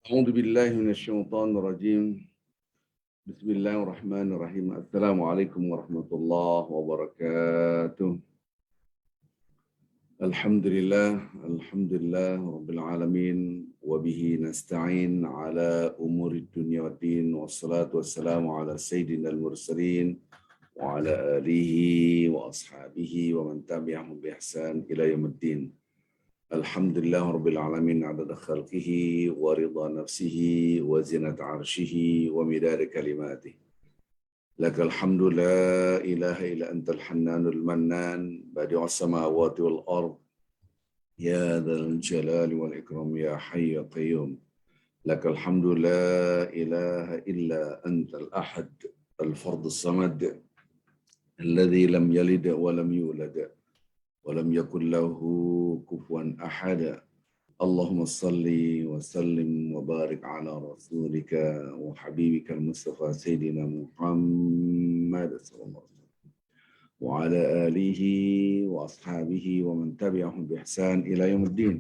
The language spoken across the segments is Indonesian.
أعوذ بالله من الشيطان الرجيم. بسم الله الرحمن الرحيم. السلام عليكم ورحمة الله وبركاته. الحمد لله رب العالمين، وبه نستعين على أمور الدنيا والدين، والصلاة والسلام على سيدنا المرسلين وعلى آله وأصحابه ومن تبعهم بإحسان إلى يوم الدين. الحمد لله رب العالمين عدد خلقه ورضا نفسه وزنة عرشه ومداد كلماته. لك الحمد لا إله إلا أنت الحنان المنان بديع السماوات والأرض يا ذا الجلال والإكرام يا حي يا قيوم. لك الحمد لا إله إلا أنت الأحد الفرد الصمد الذي لم يلد ولم يولد ولم يكن له كفوا أحد. اللهم صل وسلم وبارك على رسولك وحبيبك المصطفى سيدنا محمد صلى الله عليه وسلم وعلى آله وأصحابه ومن تبعهم بإحسان إلى يوم الدين.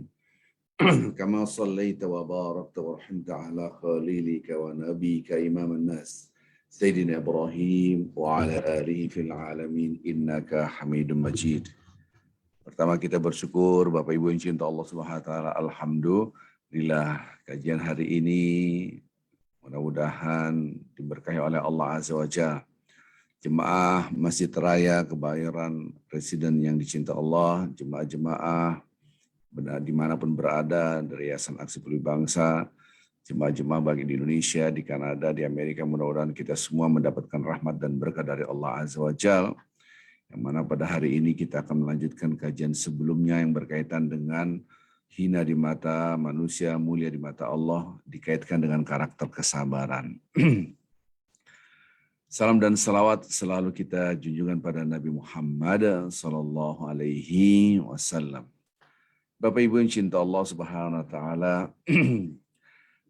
كما صليت وباركت ورحمت على خليلك ونبيك إمام الناس سيدنا إبراهيم وعلى آله في العالمين إنك حميد مجيد. Pertama kita bersyukur Bapak Ibu yang cinta Allah Subhanahu wa taala. Alhamdulillah kajian hari ini mudah-mudahan diberkahi oleh Allah Azza wa Jalla. Jemaah Masjid Raya Kebayoran Residen yang dicinta Allah, jemaah-jemaah dimanapun berada dari Yayasan Aksi Peduli Bangsa, jemaah-jemaah bagi di Indonesia, di Kanada, di Amerika, mudah-mudahan kita semua mendapatkan rahmat dan berkah dari Allah Azza wa Jalla. Yang mana pada hari ini kita akan melanjutkan kajian sebelumnya yang berkaitan dengan hina di mata manusia, mulia di mata Allah, dikaitkan dengan karakter kesabaran. Salam dan salawat selalu kita junjungan pada Nabi Muhammad sallallahu alaihi wasallam. Bapak Ibu yang cinta Allah Subhanahu wa taala,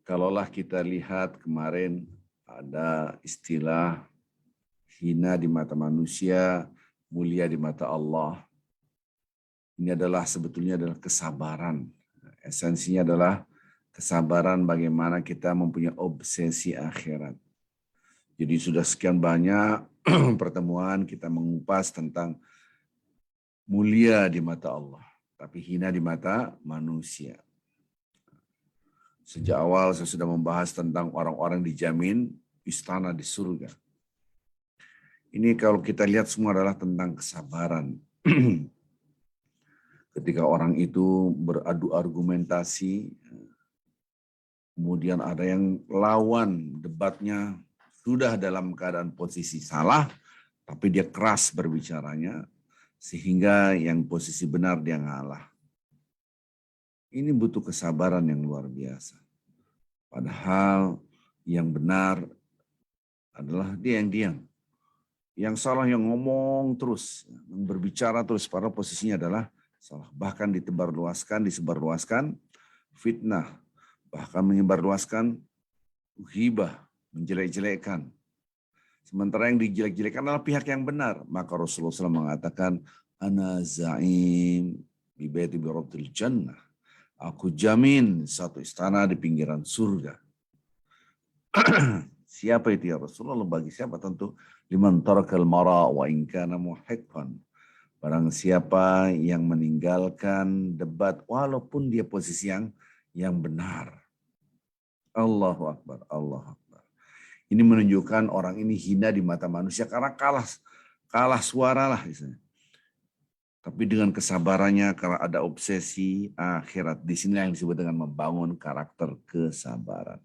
kalaulah kita lihat kemarin ada istilah hina di mata manusia, mulia di mata Allah. Ini adalah sebetulnya adalah kesabaran. Esensinya adalah kesabaran bagaimana kita mempunyai obsesi akhirat. Jadi sudah sekian banyak pertemuan kita mengupas tentang mulia di mata Allah, tapi hina di mata manusia. Sejak awal saya sudah membahas tentang orang-orang dijamin istana di surga. Ini kalau kita lihat semua adalah tentang kesabaran. Ketika orang itu beradu argumentasi, kemudian ada yang lawan debatnya sudah dalam keadaan posisi salah, tapi dia keras berbicaranya, sehingga yang posisi benar dia ngalah. Ini butuh kesabaran yang luar biasa. Padahal yang benar adalah dia yang diam. Yang salah yang ngomong terus, yang berbicara terus, padahal posisinya adalah salah. Bahkan disebarluaskan fitnah, bahkan menyebarluaskan ghibah, menjelek-jelekkan. Sementara yang dijelek-jelekkan adalah pihak yang benar. Maka Rasulullah SAW mengatakan, Ana za'im bi baiti bi rabbil jannah. Aku jamin satu istana di pinggiran surga. Siapa itu ya Rasulullah? Bagi siapa? Tentu liman tarakal mara wa in kana muhiqqan. Barang siapa yang meninggalkan debat walaupun dia posisi yang benar. Allahu akbar, Allahu akbar. Ini menunjukkan orang ini hina di mata manusia karena kalah suara lah misalnya. Tapi dengan kesabarannya karena ada obsesi akhirat. Di sini yang disebut dengan membangun karakter kesabaran.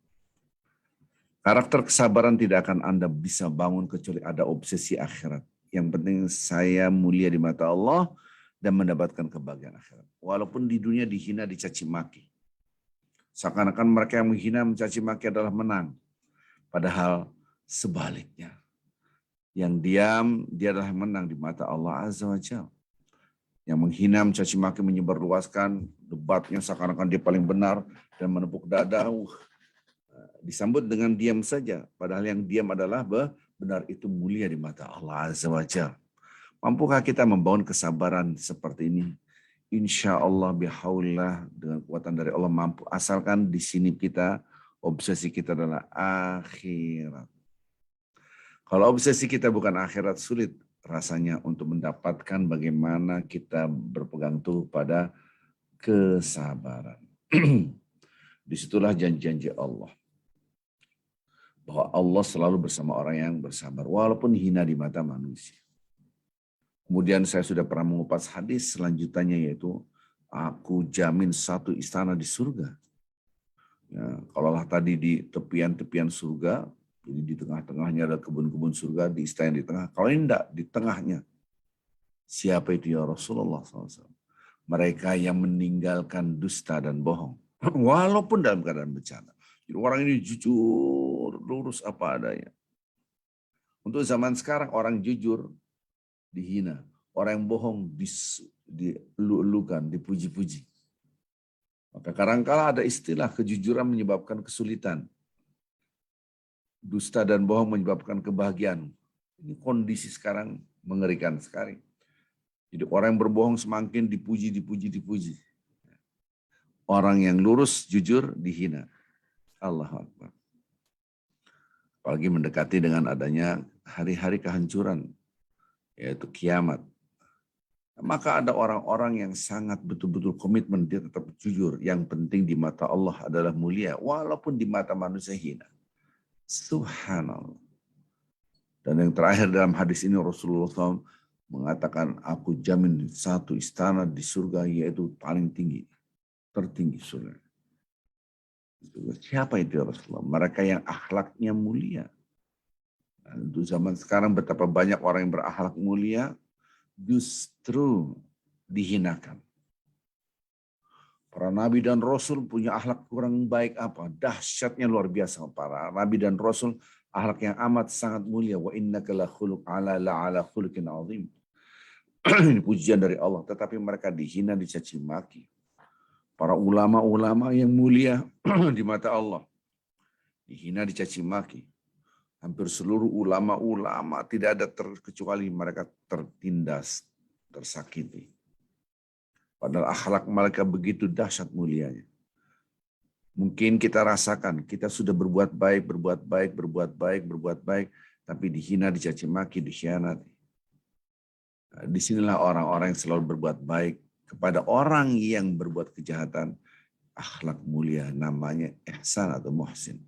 Karakter kesabaran tidak akan Anda bisa bangun kecuali ada obsesi akhirat. Yang penting saya mulia di mata Allah dan mendapatkan kebahagiaan akhirat. Walaupun di dunia dihina, dicaci maki. Seakan-akan mereka yang menghina, mencaci maki adalah menang. Padahal sebaliknya. Yang diam, dia adalah menang di mata Allah Azza wa Jalla. Yang menghina, mencaci maki, menyebarluaskan debatnya seakan-akan dia paling benar dan menepuk dada. Disambut dengan diam saja. Padahal yang diam adalah benar, itu mulia di mata Allah Azza wa Jalla. Mampukah kita membangun kesabaran seperti ini? Insya Allah bihaulillah dengan kekuatan dari Allah mampu. Asalkan di sini kita Obsesi kita adalah akhirat. Kalau obsesi kita bukan akhirat, sulit rasanya untuk mendapatkan bagaimana kita berpegang teguh pada kesabaran. Disitulah janji-janji Allah. Bahwa Allah selalu bersama orang yang bersabar, walaupun hina di mata manusia. Kemudian saya sudah pernah mengupas hadis selanjutnya, yaitu aku jamin satu istana di surga. Ya, kalaulah tadi di tepian-tepian surga, jadi di tengah-tengahnya ada kebun-kebun surga, di istana di tengah. Kalau ini enggak, di tengahnya. Siapa itu ya Rasulullah SAW? Mereka yang meninggalkan dusta dan bohong. Walaupun dalam keadaan bencana. Jadi orang ini jujur, lurus apa adanya. Untuk zaman sekarang orang jujur dihina. Orang yang bohong dilulukan, dipuji-puji. Maka kadangkala ada istilah kejujuran menyebabkan kesulitan. Dusta dan bohong menyebabkan kebahagiaan. Ini kondisi sekarang mengerikan sekali. Jadi orang yang berbohong semakin dipuji. Orang yang lurus, jujur, dihina. Allahu Akbar. Apalagi mendekati dengan adanya hari-hari kehancuran, yaitu kiamat. Maka ada orang-orang yang sangat betul-betul komitmen, dia tetap jujur. Yang penting di mata Allah adalah mulia, walaupun di mata manusia hina. Subhanallah. Dan yang terakhir dalam hadis ini Rasulullah SAW mengatakan, aku jamin satu istana di surga, yaitu paling tinggi, tertinggi surga. Siapa itu Rasulullah? Mereka yang akhlaknya mulia. Nah, untuk zaman sekarang betapa banyak orang yang berakhlak mulia justru dihinakan. Para nabi dan rasul punya akhlak kurang baik apa? Dahsyatnya luar biasa. Para nabi dan rasul akhlak yang amat sangat mulia. Wa innaka la khuluqin azim. Ini pujian dari Allah. Tetapi mereka dihina, dicaci maki. Para ulama-ulama yang mulia di mata Allah dihina, dicaci maki. Hampir seluruh ulama-ulama tidak ada kecuali mereka tertindas, tersakiti. Padahal akhlak mereka begitu dahsyat mulianya. Mungkin kita rasakan, kita sudah berbuat baik, tapi dihina, dicaci maki, dikhianati. Nah, disinilah orang-orang yang selalu berbuat baik kepada orang yang berbuat kejahatan. Akhlak mulia namanya ihsan atau muhsin.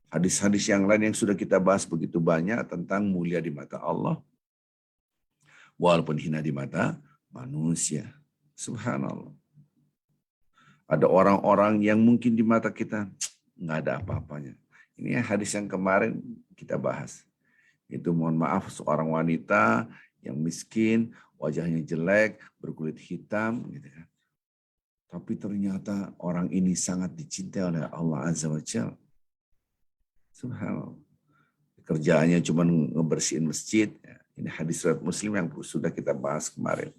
Hadis-hadis yang lain yang sudah kita bahas begitu banyak tentang mulia di mata Allah, walaupun hina di mata manusia. Subhanallah. Ada orang-orang yang mungkin di mata kita nggak ada apa-apanya. Ini hadis yang kemarin kita bahas. Itu mohon maaf seorang wanita yang miskin, wajahnya jelek, berkulit hitam, gitu kan. Tapi ternyata orang ini sangat dicintai oleh Allah Azza wa Jalla. Subhanallah. Kerjaannya cuma ngebersihin masjid. Ini hadis riwayat Muslim yang sudah kita bahas kemarin.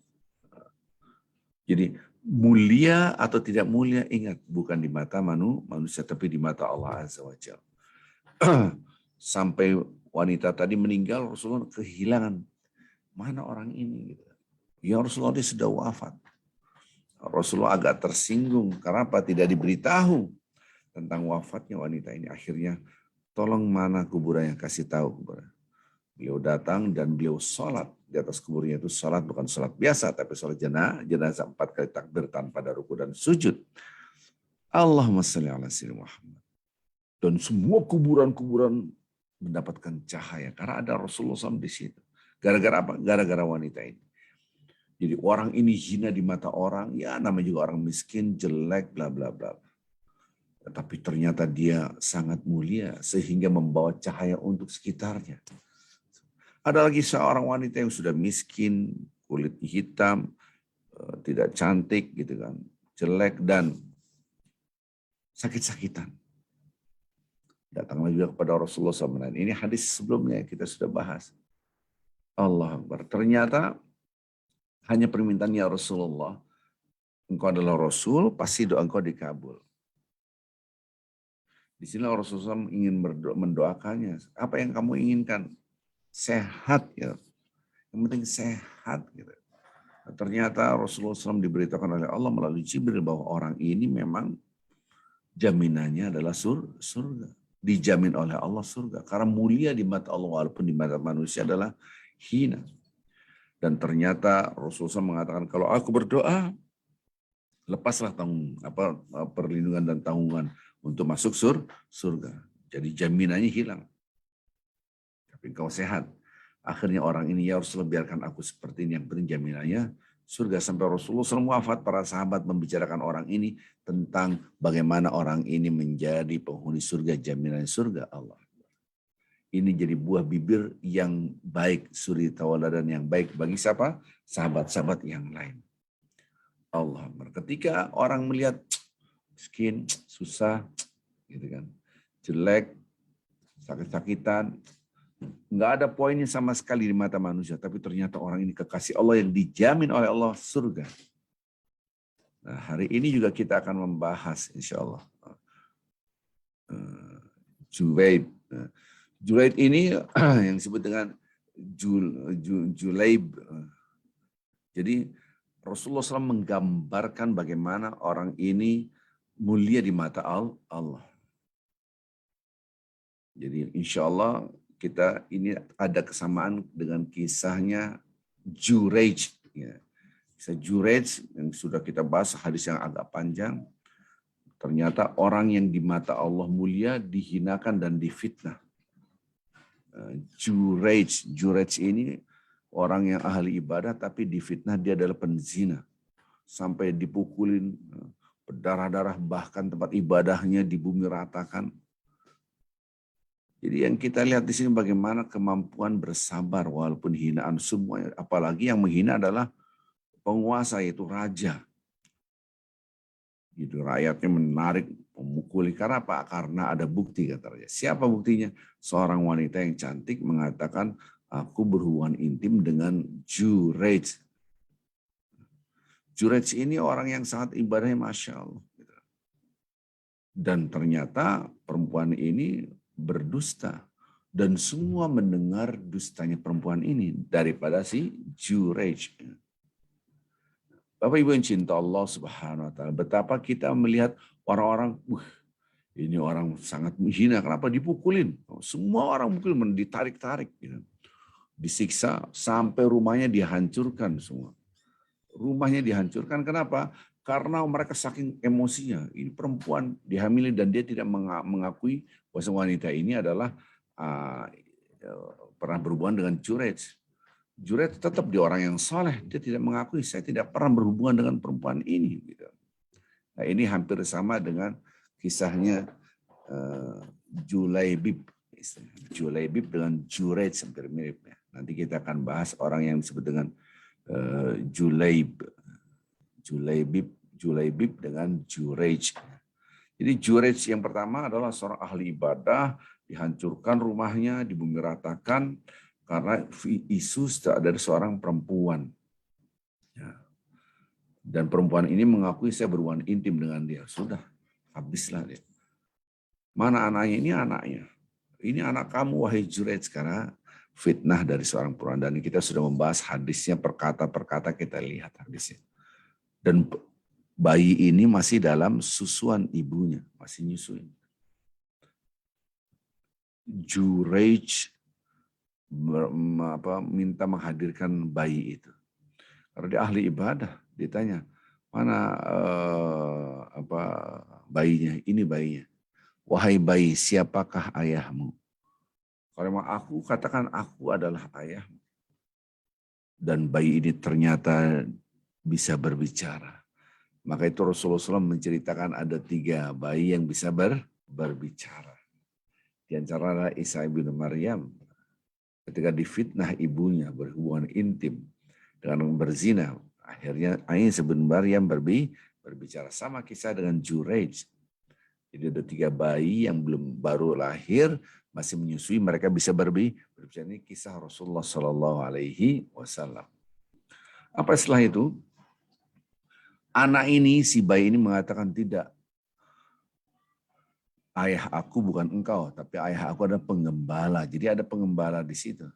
Jadi mulia atau tidak mulia, ingat, bukan di mata manusia, tapi di mata Allah Azza wa Jalla. Sampai wanita tadi meninggal, Rasulullah kehilangan. Mana orang ini? Ya Rasulullah, dia sudah wafat. Rasulullah agak tersinggung. Kenapa tidak diberitahu tentang wafatnya wanita ini? Akhirnya, tolong mana kuburannya, kasih tahu kuburan. Beliau datang dan beliau sholat di atas kuburnya. Itu sholat bukan sholat biasa, tapi sholat jenazah 4 kali takbir tanpa ada ruku dan sujud. Allahumma sholli ala sayyidina Muhammad. Dan semua kuburan-kuburan mendapatkan cahaya karena ada Rasulullah SAW di situ. Gara-gara apa? Gara-gara wanita ini. Jadi orang ini hina di mata orang, ya namanya juga orang miskin, jelek, bla bla bla. Tapi ternyata dia sangat mulia sehingga membawa cahaya untuk sekitarnya. Ada lagi seorang wanita yang sudah miskin, kulit hitam, tidak cantik gitu kan, jelek dan sakit-sakitan. Datanglah juga kepada Rasulullah SAW. Ini hadis sebelumnya kita sudah bahas. Allah Akbar. Ternyata hanya permintaan ya Rasulullah. Engkau adalah Rasul, pasti doa engkau dikabul. Di sini Rasulullah SAW ingin mendoakannya. Apa yang kamu inginkan? Sehat ya. Yang penting sehat gitu. Nah, ternyata Rasulullah SAW diberitakan oleh Allah melalui Jibril bahwa orang ini memang jaminannya adalah surga. Dijamin oleh Allah surga. Karena mulia di mata Allah walaupun di mata manusia adalah hina. Dan ternyata Rasulullah SAW mengatakan kalau aku berdoa, lepaslah perlindungan dan tanggungan untuk masuk surga. Jadi jaminannya hilang. Tapi kau sehat. Akhirnya orang ini, ya Rasulullah biarkan aku seperti ini. Yang penting jaminannya surga. Sampai Rasulullah SAW wafat, para sahabat membicarakan orang ini tentang bagaimana orang ini menjadi penghuni surga, jaminan surga Allah. Ini jadi buah bibir yang baik, suri tauladan yang baik bagi siapa? Sahabat-sahabat yang lain. Allah. Ketika orang melihat miskin, susah, gitu kan, jelek, sakit-sakitan, nggak ada poinnya sama sekali di mata manusia, tapi ternyata orang ini kekasih Allah yang dijamin oleh Allah surga. Nah, hari ini juga kita akan membahas insya Allah Julaib ini yang disebut dengan Julaib. Jadi Rasulullah SAW menggambarkan bagaimana orang ini mulia di mata Allah. Jadi insya Allah kita ini ada kesamaan dengan kisahnya Juraij. Ya. Kisah Juraij yang sudah kita bahas, hadis yang agak panjang. Ternyata orang yang di mata Allah mulia dihinakan dan difitnah. Juraij ini orang yang ahli ibadah tapi difitnah dia adalah penzina. Sampai dipukulin, berdarah-darah, bahkan tempat ibadahnya di bumi ratakan. Jadi yang kita lihat di sini bagaimana kemampuan bersabar walaupun hinaan semuanya. Apalagi yang menghina adalah penguasa, yaitu raja. Gitu, rakyatnya menarik, memukuli. Karena apa? Karena ada bukti, kata raja. Siapa buktinya? Seorang wanita yang cantik mengatakan, aku berhubungan intim dengan Juraij. Juraij ini orang yang sangat ibadahnya Masya Allah. Dan ternyata perempuan ini berdusta. Dan semua mendengar dustanya perempuan ini daripada si Juraij. Bapak Ibu yang cinta Allah Subhanahu wa Ta'ala, betapa kita melihat orang-orang, ini orang sangat menghina, kenapa dipukulin? Semua orang mukul, ditarik-tarik, gitu. Disiksa sampai rumahnya dihancurkan semua. Rumahnya dihancurkan, kenapa? Karena mereka saking emosinya. Ini perempuan dihamili dan dia tidak mengakui bahwa wanita ini adalah pernah berhubungan dengan Juraij. Juraij tetap dia orang yang soleh, dia tidak mengakui saya tidak pernah berhubungan dengan perempuan ini. Nah, ini hampir sama dengan kisahnya Julaibib dengan Juraij, hampir mirip. Nanti kita akan bahas orang yang disebut dengan Julaibib dengan Juraij. Jadi Juraij yang pertama adalah seorang ahli ibadah, dihancurkan rumahnya, dibumi ratakan, karena isu dari seorang perempuan. Ya. Dan perempuan ini mengakui saya berhubungan intim dengan dia. Sudah, habislah dia. Mana anaknya? Ini anaknya. Ini anak kamu, wahai Juraij. Karena fitnah dari seorang perempuan. Dan kita sudah membahas hadisnya, perkata-perkata kita lihat hadisnya. Dan bayi ini masih dalam susuan ibunya. Masih nyusuin. Juraij minta menghadirkan bayi itu. Karena dia ahli ibadah, ditanya, mana bayinya? Ini bayinya. Wahai bayi, siapakah ayahmu? Kalau memang aku, katakan aku adalah ayahmu. Dan bayi ini ternyata bisa berbicara. Maka itu Rasulullah SAW menceritakan ada 3 bayi yang bisa berbicara. Di antaranya Isa ibnu Maryam. Ketika difitnah ibunya berhubungan intim dengan berzina, akhirnya Isa bin Maryam berbicara. Sama kisah dengan Juraij. Jadi ada 3 bayi yang baru lahir, masih menyusui, mereka bisa berbicara. Ini kisah Rasulullah SAW. Apa setelah itu? Anak ini, si bayi ini mengatakan tidak. Ayah aku bukan engkau, tapi ayah aku adalah penggembala. Jadi ada penggembala di situ.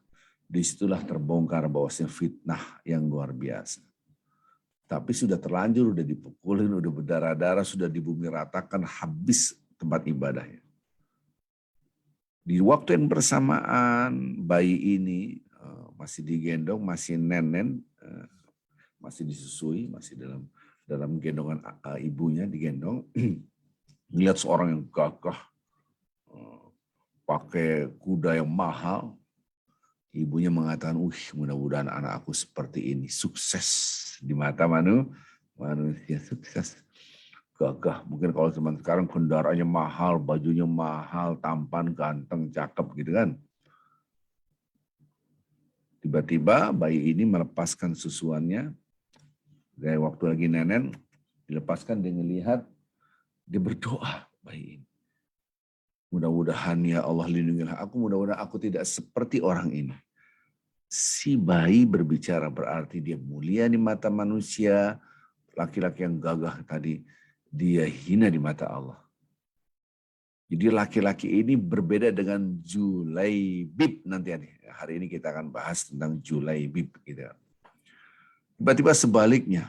Disitulah terbongkar bahwasanya fitnah yang luar biasa. Tapi sudah terlanjur, udah dipukulin, udah berdarah-darah, sudah dibumi ratakan, habis tempat ibadahnya. Di waktu yang bersamaan, bayi ini masih digendong, masih nenen, masih disusui, masih dalam gendongan ibunya digendong. Melihat seorang yang gagah, pakai kuda yang mahal. Ibunya mengatakan, mudah-mudahan anak aku seperti ini, sukses di mata manusia, sukses. Gagah, mungkin kalau zaman sekarang kendaraannya mahal, bajunya mahal, tampan, ganteng, cakep gitu kan. Tiba-tiba bayi ini melepaskan susuannya, dari waktu lagi nenen, dilepaskan, dia ngelihat, dia berdoa bayi ini. Mudah-mudahan ya Allah lindungilah aku, mudah-mudahan aku tidak seperti orang ini. Si bayi berbicara berarti dia mulia di mata manusia, laki-laki yang gagah tadi, dia hina di mata Allah. Jadi laki-laki ini berbeda dengan Julaibib nanti. Hari ini kita akan bahas tentang Julaibib. Gitu. Tiba-tiba sebaliknya,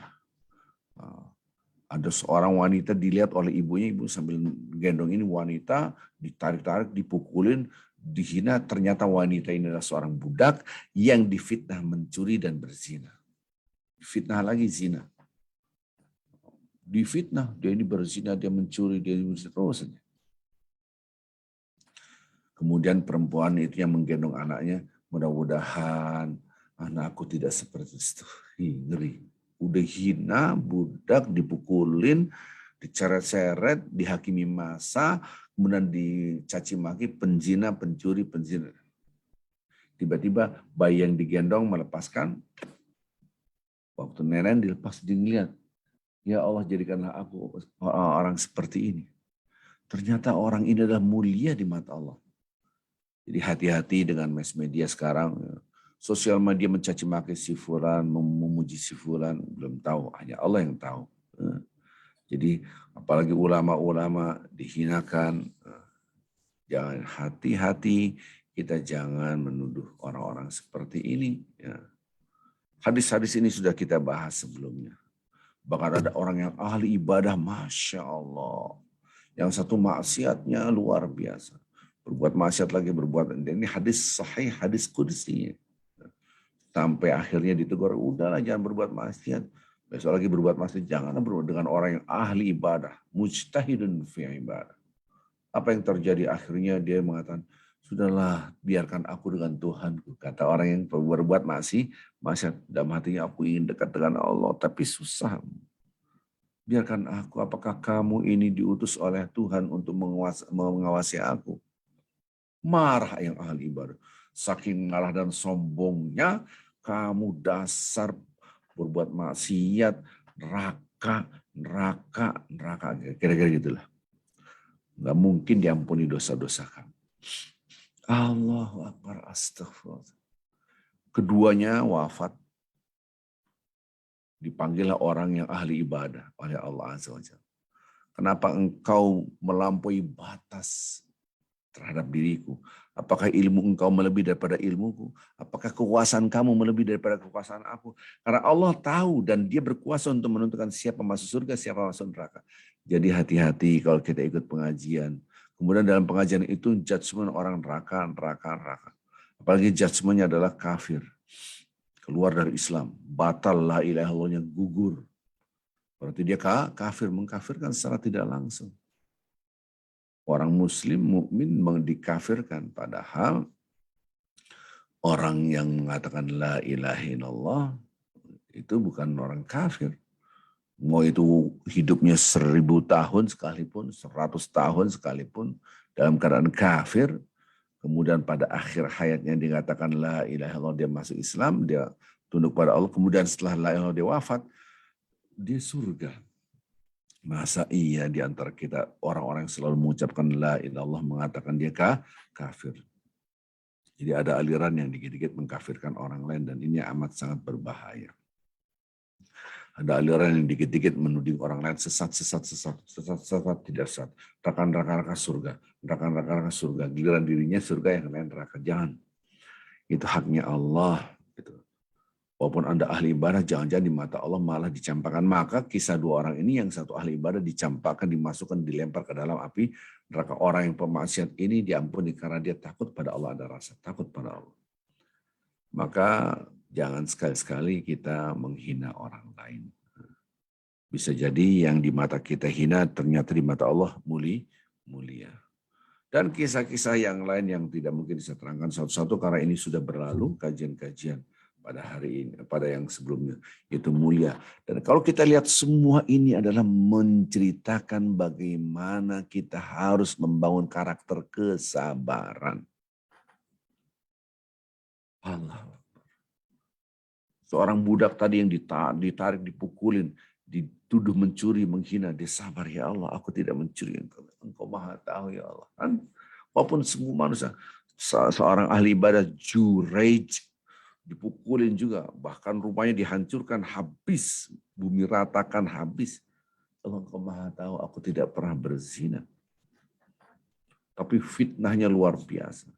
ada seorang wanita dilihat oleh ibunya, ibu sambil gendong ini wanita, ditarik-tarik, dipukulin, dihina. Ternyata wanita ini adalah seorang budak yang difitnah mencuri dan berzina. Difitnah lagi zina. Difitnah, dia ini berzina, dia mencuri, dia berzina, terus saja. Kemudian perempuan itu yang menggendong anaknya, mudah-mudahan anakku tidak seperti itu. Ngeri. Udah hina, budak, dipukulin, diceret-seret, dihakimi massa, kemudian dicaci maki, penzina, pencuri, penzina. Tiba-tiba bayi yang digendong melepaskan, waktu nenen dilepas, dia ngeliat, ya Allah jadikanlah aku orang seperti ini. Ternyata orang ini adalah mulia di mata Allah. Jadi hati-hati dengan mass media sekarang. Sosial media mencaci maki si fulan, memuji si fulan, belum tahu, hanya Allah yang tahu. Jadi apalagi ulama-ulama dihinakan, jangan hati-hati, kita jangan menuduh orang-orang seperti ini. Hadis-hadis ini sudah kita bahas sebelumnya. Bahkan ada orang yang ahli ibadah, Masya Allah. Yang satu maksiatnya luar biasa. Berbuat maksiat lagi, ini hadis sahih, hadis qudsi. Sampai akhirnya ditegur, udahlah jangan berbuat maksiat. Besok lagi berbuat maksiat, janganlah berbuat dengan orang yang ahli ibadah. Mujtahidun fi ibadah. Apa yang terjadi akhirnya dia mengatakan, sudahlah biarkan aku dengan Tuhanku. Kata orang yang berbuat maksiat dalam hatinya, aku ingin dekat dengan Allah, tapi susah. Biarkan aku, apakah kamu ini diutus oleh Tuhan untuk mengawasi aku? Marah yang ahli ibadah. Saking ngalah dan sombongnya, kamu dasar berbuat maksiat, neraka. Kira-kira gitulah. Nggak mungkin diampuni dosa-dosa kamu. Allahu Akbar, astagfirullah. Keduanya wafat. Dipanggillah orang yang ahli ibadah oleh Allah Azza wa Jalla. Kenapa engkau melampaui batas terhadap diriku? Apakah ilmu engkau melebihi daripada ilmuku? Apakah kekuasaan kamu melebihi daripada kekuasaan aku? Karena Allah tahu dan dia berkuasa untuk menentukan siapa masuk surga, siapa masuk neraka. Jadi hati-hati kalau kita ikut pengajian. Kemudian dalam pengajian itu judgement orang neraka. Apalagi judgementnya adalah kafir. Keluar dari Islam. Batal la ilaha illallahnya gugur. Berarti dia kafir, mengkafirkan secara tidak langsung. Orang muslim, mukmin dikafirkan. Padahal orang yang mengatakan la ilaha illallah itu bukan orang kafir. Mau itu hidupnya 1000 tahun sekalipun, 100 tahun sekalipun dalam keadaan kafir, kemudian pada akhir hayatnya dikatakan la ilaha illallah, dia masuk Islam, dia tunduk pada Allah, kemudian setelah la ilaha illallah dia wafat, dia surga. Masa iya di antara kita orang-orang yang selalu mengucapkan la ilaha illallah mengatakan dia kafir. Jadi ada aliran yang dikit-dikit mengkafirkan orang lain dan ini amat sangat berbahaya. Ada aliran yang dikit-dikit menuding orang lain sesat, tidak sesat. Neraka surga, neraka surga. Giliran dirinya surga, yang lain neraka. Jangan. Itu haknya Allah. Gitu. Walaupun Anda ahli ibadah, jangan-jangan di mata Allah malah dicampakkan. Maka kisah dua orang ini, yang satu ahli ibadah dicampakkan, dimasukkan, dilempar ke dalam api neraka. Orang yang pemaksiat ini diampuni karena dia takut pada Allah, ada rasa takut pada Allah. Maka jangan sekali-sekali kita menghina orang lain. Bisa jadi yang di mata kita hina, ternyata di mata Allah mulia. Dan kisah-kisah yang lain yang tidak mungkin saya terangkan satu-satu karena ini sudah berlalu kajian-kajian pada hari ini, pada yang sebelumnya, itu mulia. Dan kalau kita lihat semua ini adalah menceritakan bagaimana kita harus membangun karakter kesabaran. Allah. Seorang budak tadi yang ditarik, dipukulin, dituduh mencuri, menghina, dia sabar, ya Allah, aku tidak mencuri, Engkau Maha Tahu, ya Allah. Kan? Walaupun semua manusia, seorang ahli ibadah Juraij dipukulin juga, bahkan rumahnya dihancurkan habis, bumi ratakan habis. Allah, Engkau Maha Tahu, aku tidak pernah berzina. Tapi fitnahnya luar biasa.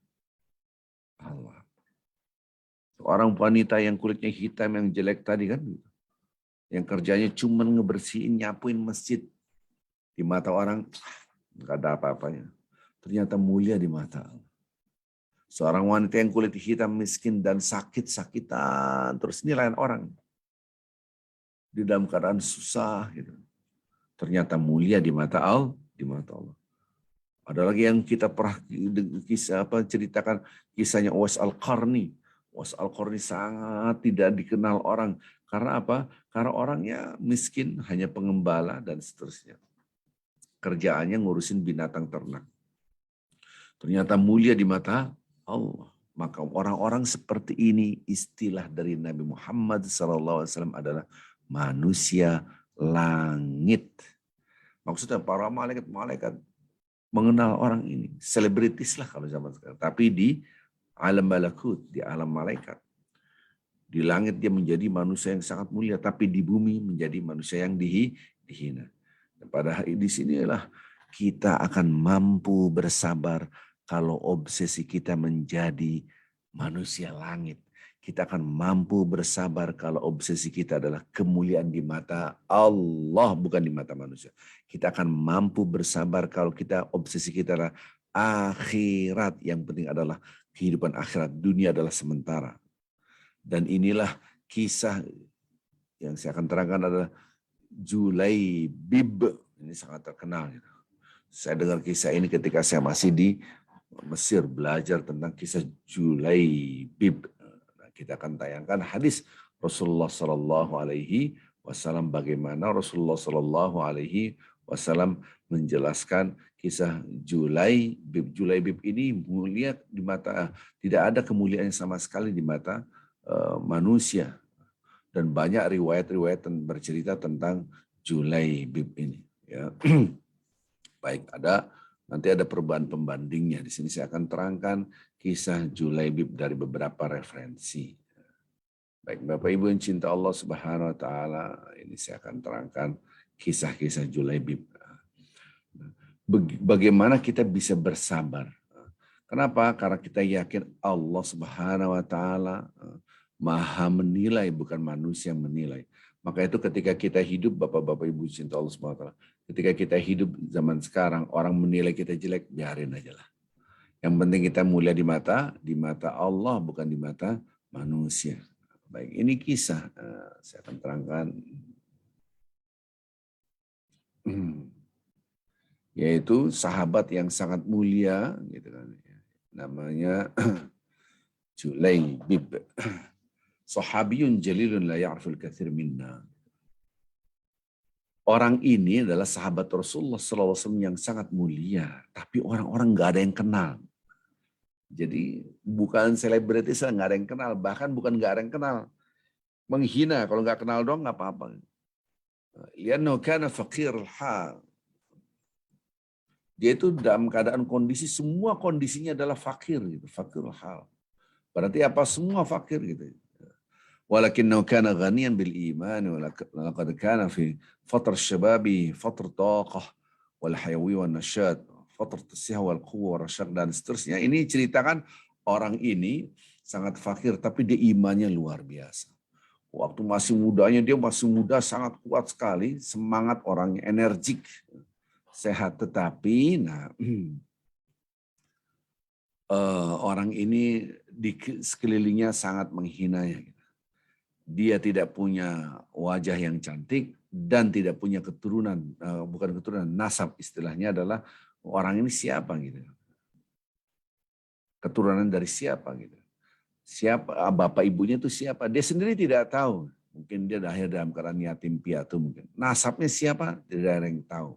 Allah. Seorang wanita yang kulitnya hitam yang jelek tadi kan, yang kerjanya cuma ngebersihin, nyapuin masjid, di mata orang nggak ada apa-apanya. Ternyata mulia di mata Allah. Seorang wanita yang kulit hitam, miskin dan sakit-sakitan, terus nilaian orang di dalam keadaan susah gitu. Ternyata mulia di mata Allah, di mata Allah. Ada lagi yang kita pernah ceritakan kisahnya Uwais Al-Qarni. Uwais Al-Qarni sangat tidak dikenal orang. Karena apa? Karena orangnya miskin, hanya pengembala dan seterusnya. Kerjaannya ngurusin binatang ternak. Ternyata mulia di mata Allah. Maka orang-orang seperti ini, istilah dari Nabi Muhammad SAW adalah manusia langit. Maksudnya para malaikat mengenal orang ini. Selebritis lah kalau zaman sekarang. Tapi di alam malakut, di alam malaikat. Di langit dia menjadi manusia yang sangat mulia. Tapi di bumi menjadi manusia yang dihina. Dan pada di sinilah kita akan mampu bersabar kalau obsesi kita menjadi manusia langit. Kita akan mampu bersabar kalau obsesi kita adalah kemuliaan di mata Allah, bukan di mata manusia. Kita akan mampu bersabar kalau kita obsesi kita adalah akhirat. Yang penting adalah kehidupan akhirat. Dunia adalah sementara. Dan inilah kisah yang saya akan terangkan adalah Julaibib. Ini sangat terkenal. Saya dengar kisah ini ketika saya masih di Mesir, belajar tentang kisah Julaibib. Kita akan tayangkan hadis Rasulullah Sallallahu Alaihi Wasallam, bagaimana Rasulullah Sallallahu Alaihi Wasallam menjelaskan kisah Julaibib. Julaibib ini mulia di mata, tidak ada kemuliaan sama sekali di mata manusia. Dan banyak riwayat-riwayat bercerita tentang Julaibib ini. Ya. Baik, nanti ada perubahan pembandingnya. Di sini saya akan terangkan kisah Julaibib dari beberapa referensi. Baik, Bapak Ibu yang cinta Allah Subhanahu wa taala, ini saya akan terangkan kisah-kisah Julaibib. Bagaimana kita bisa bersabar? Kenapa? Karena kita yakin Allah Subhanahu wa taala Maha menilai, bukan manusia yang menilai. Maka itu ketika kita hidup, Bapak-bapak Ibu cinta Allah Subhanahu wa taala, ketika kita hidup zaman sekarang, orang menilai kita jelek, biarin aja lah. Yang penting kita mulia di mata Allah, bukan di mata manusia. Baik, ini kisah saya akan terangkan. Yaitu sahabat yang sangat mulia, gitu kan. Namanya Julaibib. Sahabiyun jalilun la ya'riful katsir minna. Orang ini adalah sahabat Rasulullah SAW yang sangat mulia, tapi orang-orang nggak ada yang kenal. Jadi bukan selebritis, nggak ada yang kenal, bahkan bukan nggak ada yang kenal, menghina kalau nggak kenal dong nggak apa-apa. Liannahu kana faqirul hal. Dia itu dalam keadaan kondisi, semua kondisinya adalah fakir gitu, fakirul hal. Berarti apa? Semua fakir gitu. Walakinnahu kana ghaniyan bil iman wa laqad kana fi fatr syababi fatr taqah wal hayawi wan nasyad fatr tasihah wal quwwah wal rasyad dan seterusnya. Ini ceritakan orang ini sangat fakir tapi dia imannya luar biasa. Waktu masih mudanya, dia masih muda, sangat kuat sekali, semangat orangnya, energik, sehat. Tetapi orang ini di sekelilingnya sangat menghinanya. Dia tidak punya wajah yang cantik dan tidak punya keturunan, bukan keturunan, nasab istilahnya adalah orang ini siapa gitu. Keturunan dari siapa gitu. Siapa bapak ibunya itu siapa? Dia sendiri tidak tahu. Mungkin dia lahir dalam keadaan yatim piatu mungkin. Nasabnya siapa? Tidak ada yang tahu.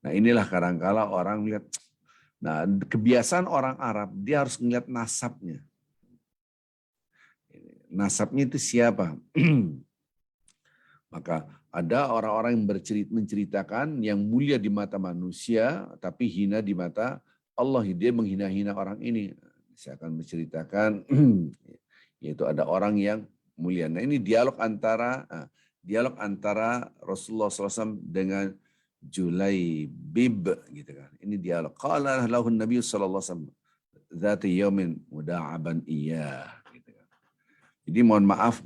Nah inilah kadang-kala orang lihat. Nah kebiasaan orang Arab dia harus melihat nasabnya. Nasabnya itu siapa? Maka ada orang-orang yang menceritakan yang mulia di mata manusia tapi hina di mata Allah. Dia menghina-hina orang ini. Saya akan menceritakan yaitu ada orang yang mulia. Nah ini dialog antara Rasulullah SAW dengan Julaibib gitu kan. Ini dialog. Qala lahun Nabi sallallahu alaihi wasallam dzati yaumin muda'aban iya gitu kan. Jadi mohon maaf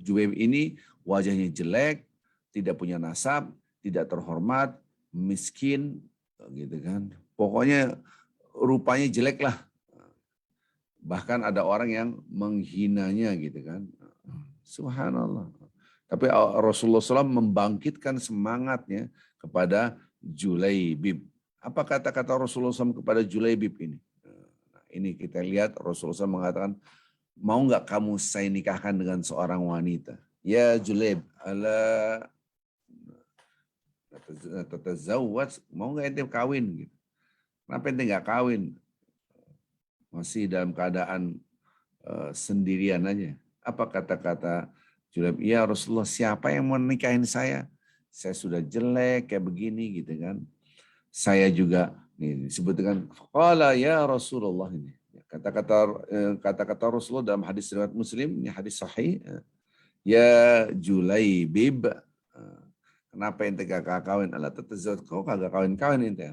Julaibib ini wajahnya jelek, tidak punya nasab, tidak terhormat, miskin gitu kan. Pokoknya rupanya jelek lah. Bahkan ada orang yang menghinanya gitu kan. Subhanallah. Tapi Rasulullah SAW membangkitkan semangatnya kepada Julaibib. Apa kata-kata Rasulullah SAW kepada Julaibib ini? Nah, ini kita lihat Rasulullah SAW mengatakan, mau nggak kamu saya nikahkan dengan seorang wanita? Ya Julaib, ala tatazawwaj, mau nggak ente kawin? Gitu. Kenapa ente nggak kawin? Masih dalam keadaan sendirian aja. Apa kata-kata Julaib? Ya Rasulullah, siapa yang mau nikahin saya? Saya sudah jelek kayak begini gitu kan. Saya juga nih disebutkan qala ya Rasulullah ini. Kata-kata Rasulullah dalam hadis riwayat Muslim, ini hadis sahih. Ya Julaibib, kenapa ente gak kawin? Allah tetezat kau kagak kawin-kawin ente.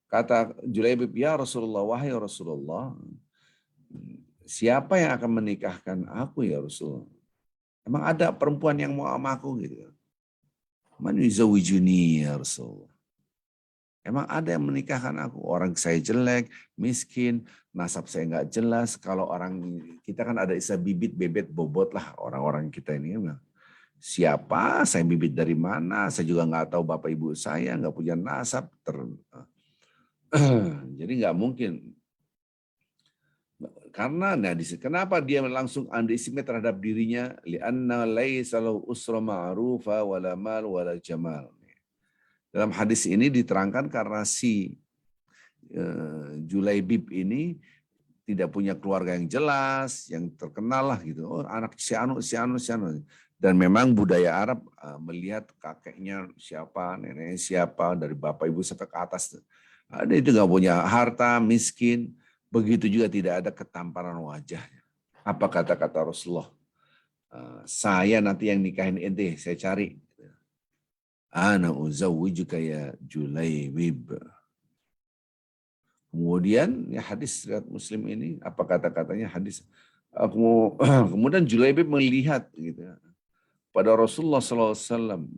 Kata Julaibib, ya Rasulullah, wahai Rasulullah, siapa yang akan menikahkan aku ya Rasulullah? Emang ada perempuan yang mau sama aku gitu? Man yuzawijuni ya Rasulullah. Emang ada yang menikahkan aku? Orang saya jelek, miskin, nasab saya nggak jelas. Kalau orang kita kan ada istilah bibit, bebet, bobot lah orang-orang kita ini. Siapa? Saya bibit dari mana? Saya juga nggak tahu bapak ibu saya, nggak punya nasab. Jadi nggak mungkin. Karena kenapa dia langsung underestimate terhadap dirinya? Li'anna laisa lahu usra ma'rufa wala mal wala jamal. Dalam hadis ini diterangkan karena si Julaibib ini tidak punya keluarga yang jelas, yang terkenal lah gitu. Oh, anak si anu. Dan memang budaya Arab melihat kakeknya siapa, neneknya siapa, dari bapak ibu sampai ke atas. Ada itu nggak punya harta, miskin. Begitu juga tidak ada ketampanan wajahnya. Apa kata-kata Rasulullah? Saya nanti yang nikahin ente, saya cari. Ana uzawwijuka ya Julaibib. Kemudian ya hadis riwayat Muslim ini apa kata-katanya hadis. Kemudian Julaibib melihat gitu pada Rasulullah SAW.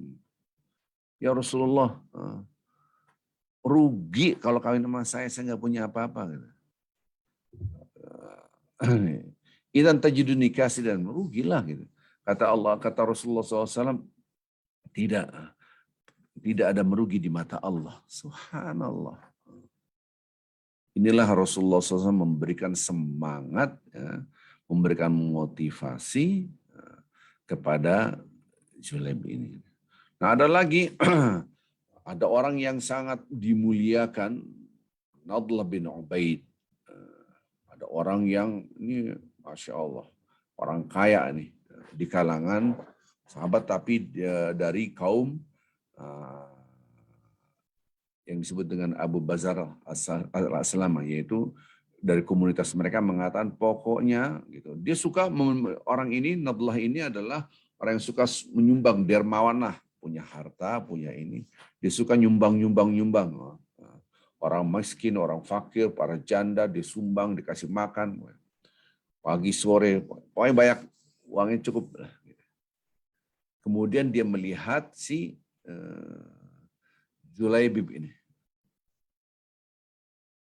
Ya Rasulullah, rugi kalau kawin sama saya nggak punya apa-apa. Gitu. Idan tajiduni kasidan, rugilah gitu. Kata Allah, kata Rasulullah SAW, tidak ada merugi di mata Allah. Subhanallah. Inilah Rasulullah SAW memberikan semangat, ya, memberikan motivasi kepada Julaib ini. Nah ada lagi, ada orang yang sangat dimuliakan, Nadlah bin Ubaid. Ada orang yang ini Masya Allah, orang kaya nih, di kalangan sahabat tapi dari kaum yang disebut dengan Abu Bazar al-Aslamah, yaitu dari komunitas mereka mengatakan pokoknya gitu. Dia suka orang ini, Nadlah ini adalah orang yang suka menyumbang, dermawan lah, punya harta, punya ini. Dia suka nyumbang. Orang miskin, orang fakir, para janda disumbang, dikasih makan. Pagi sore, pokoknya banyak uangnya cukup. Kemudian dia melihat si Julaibib ini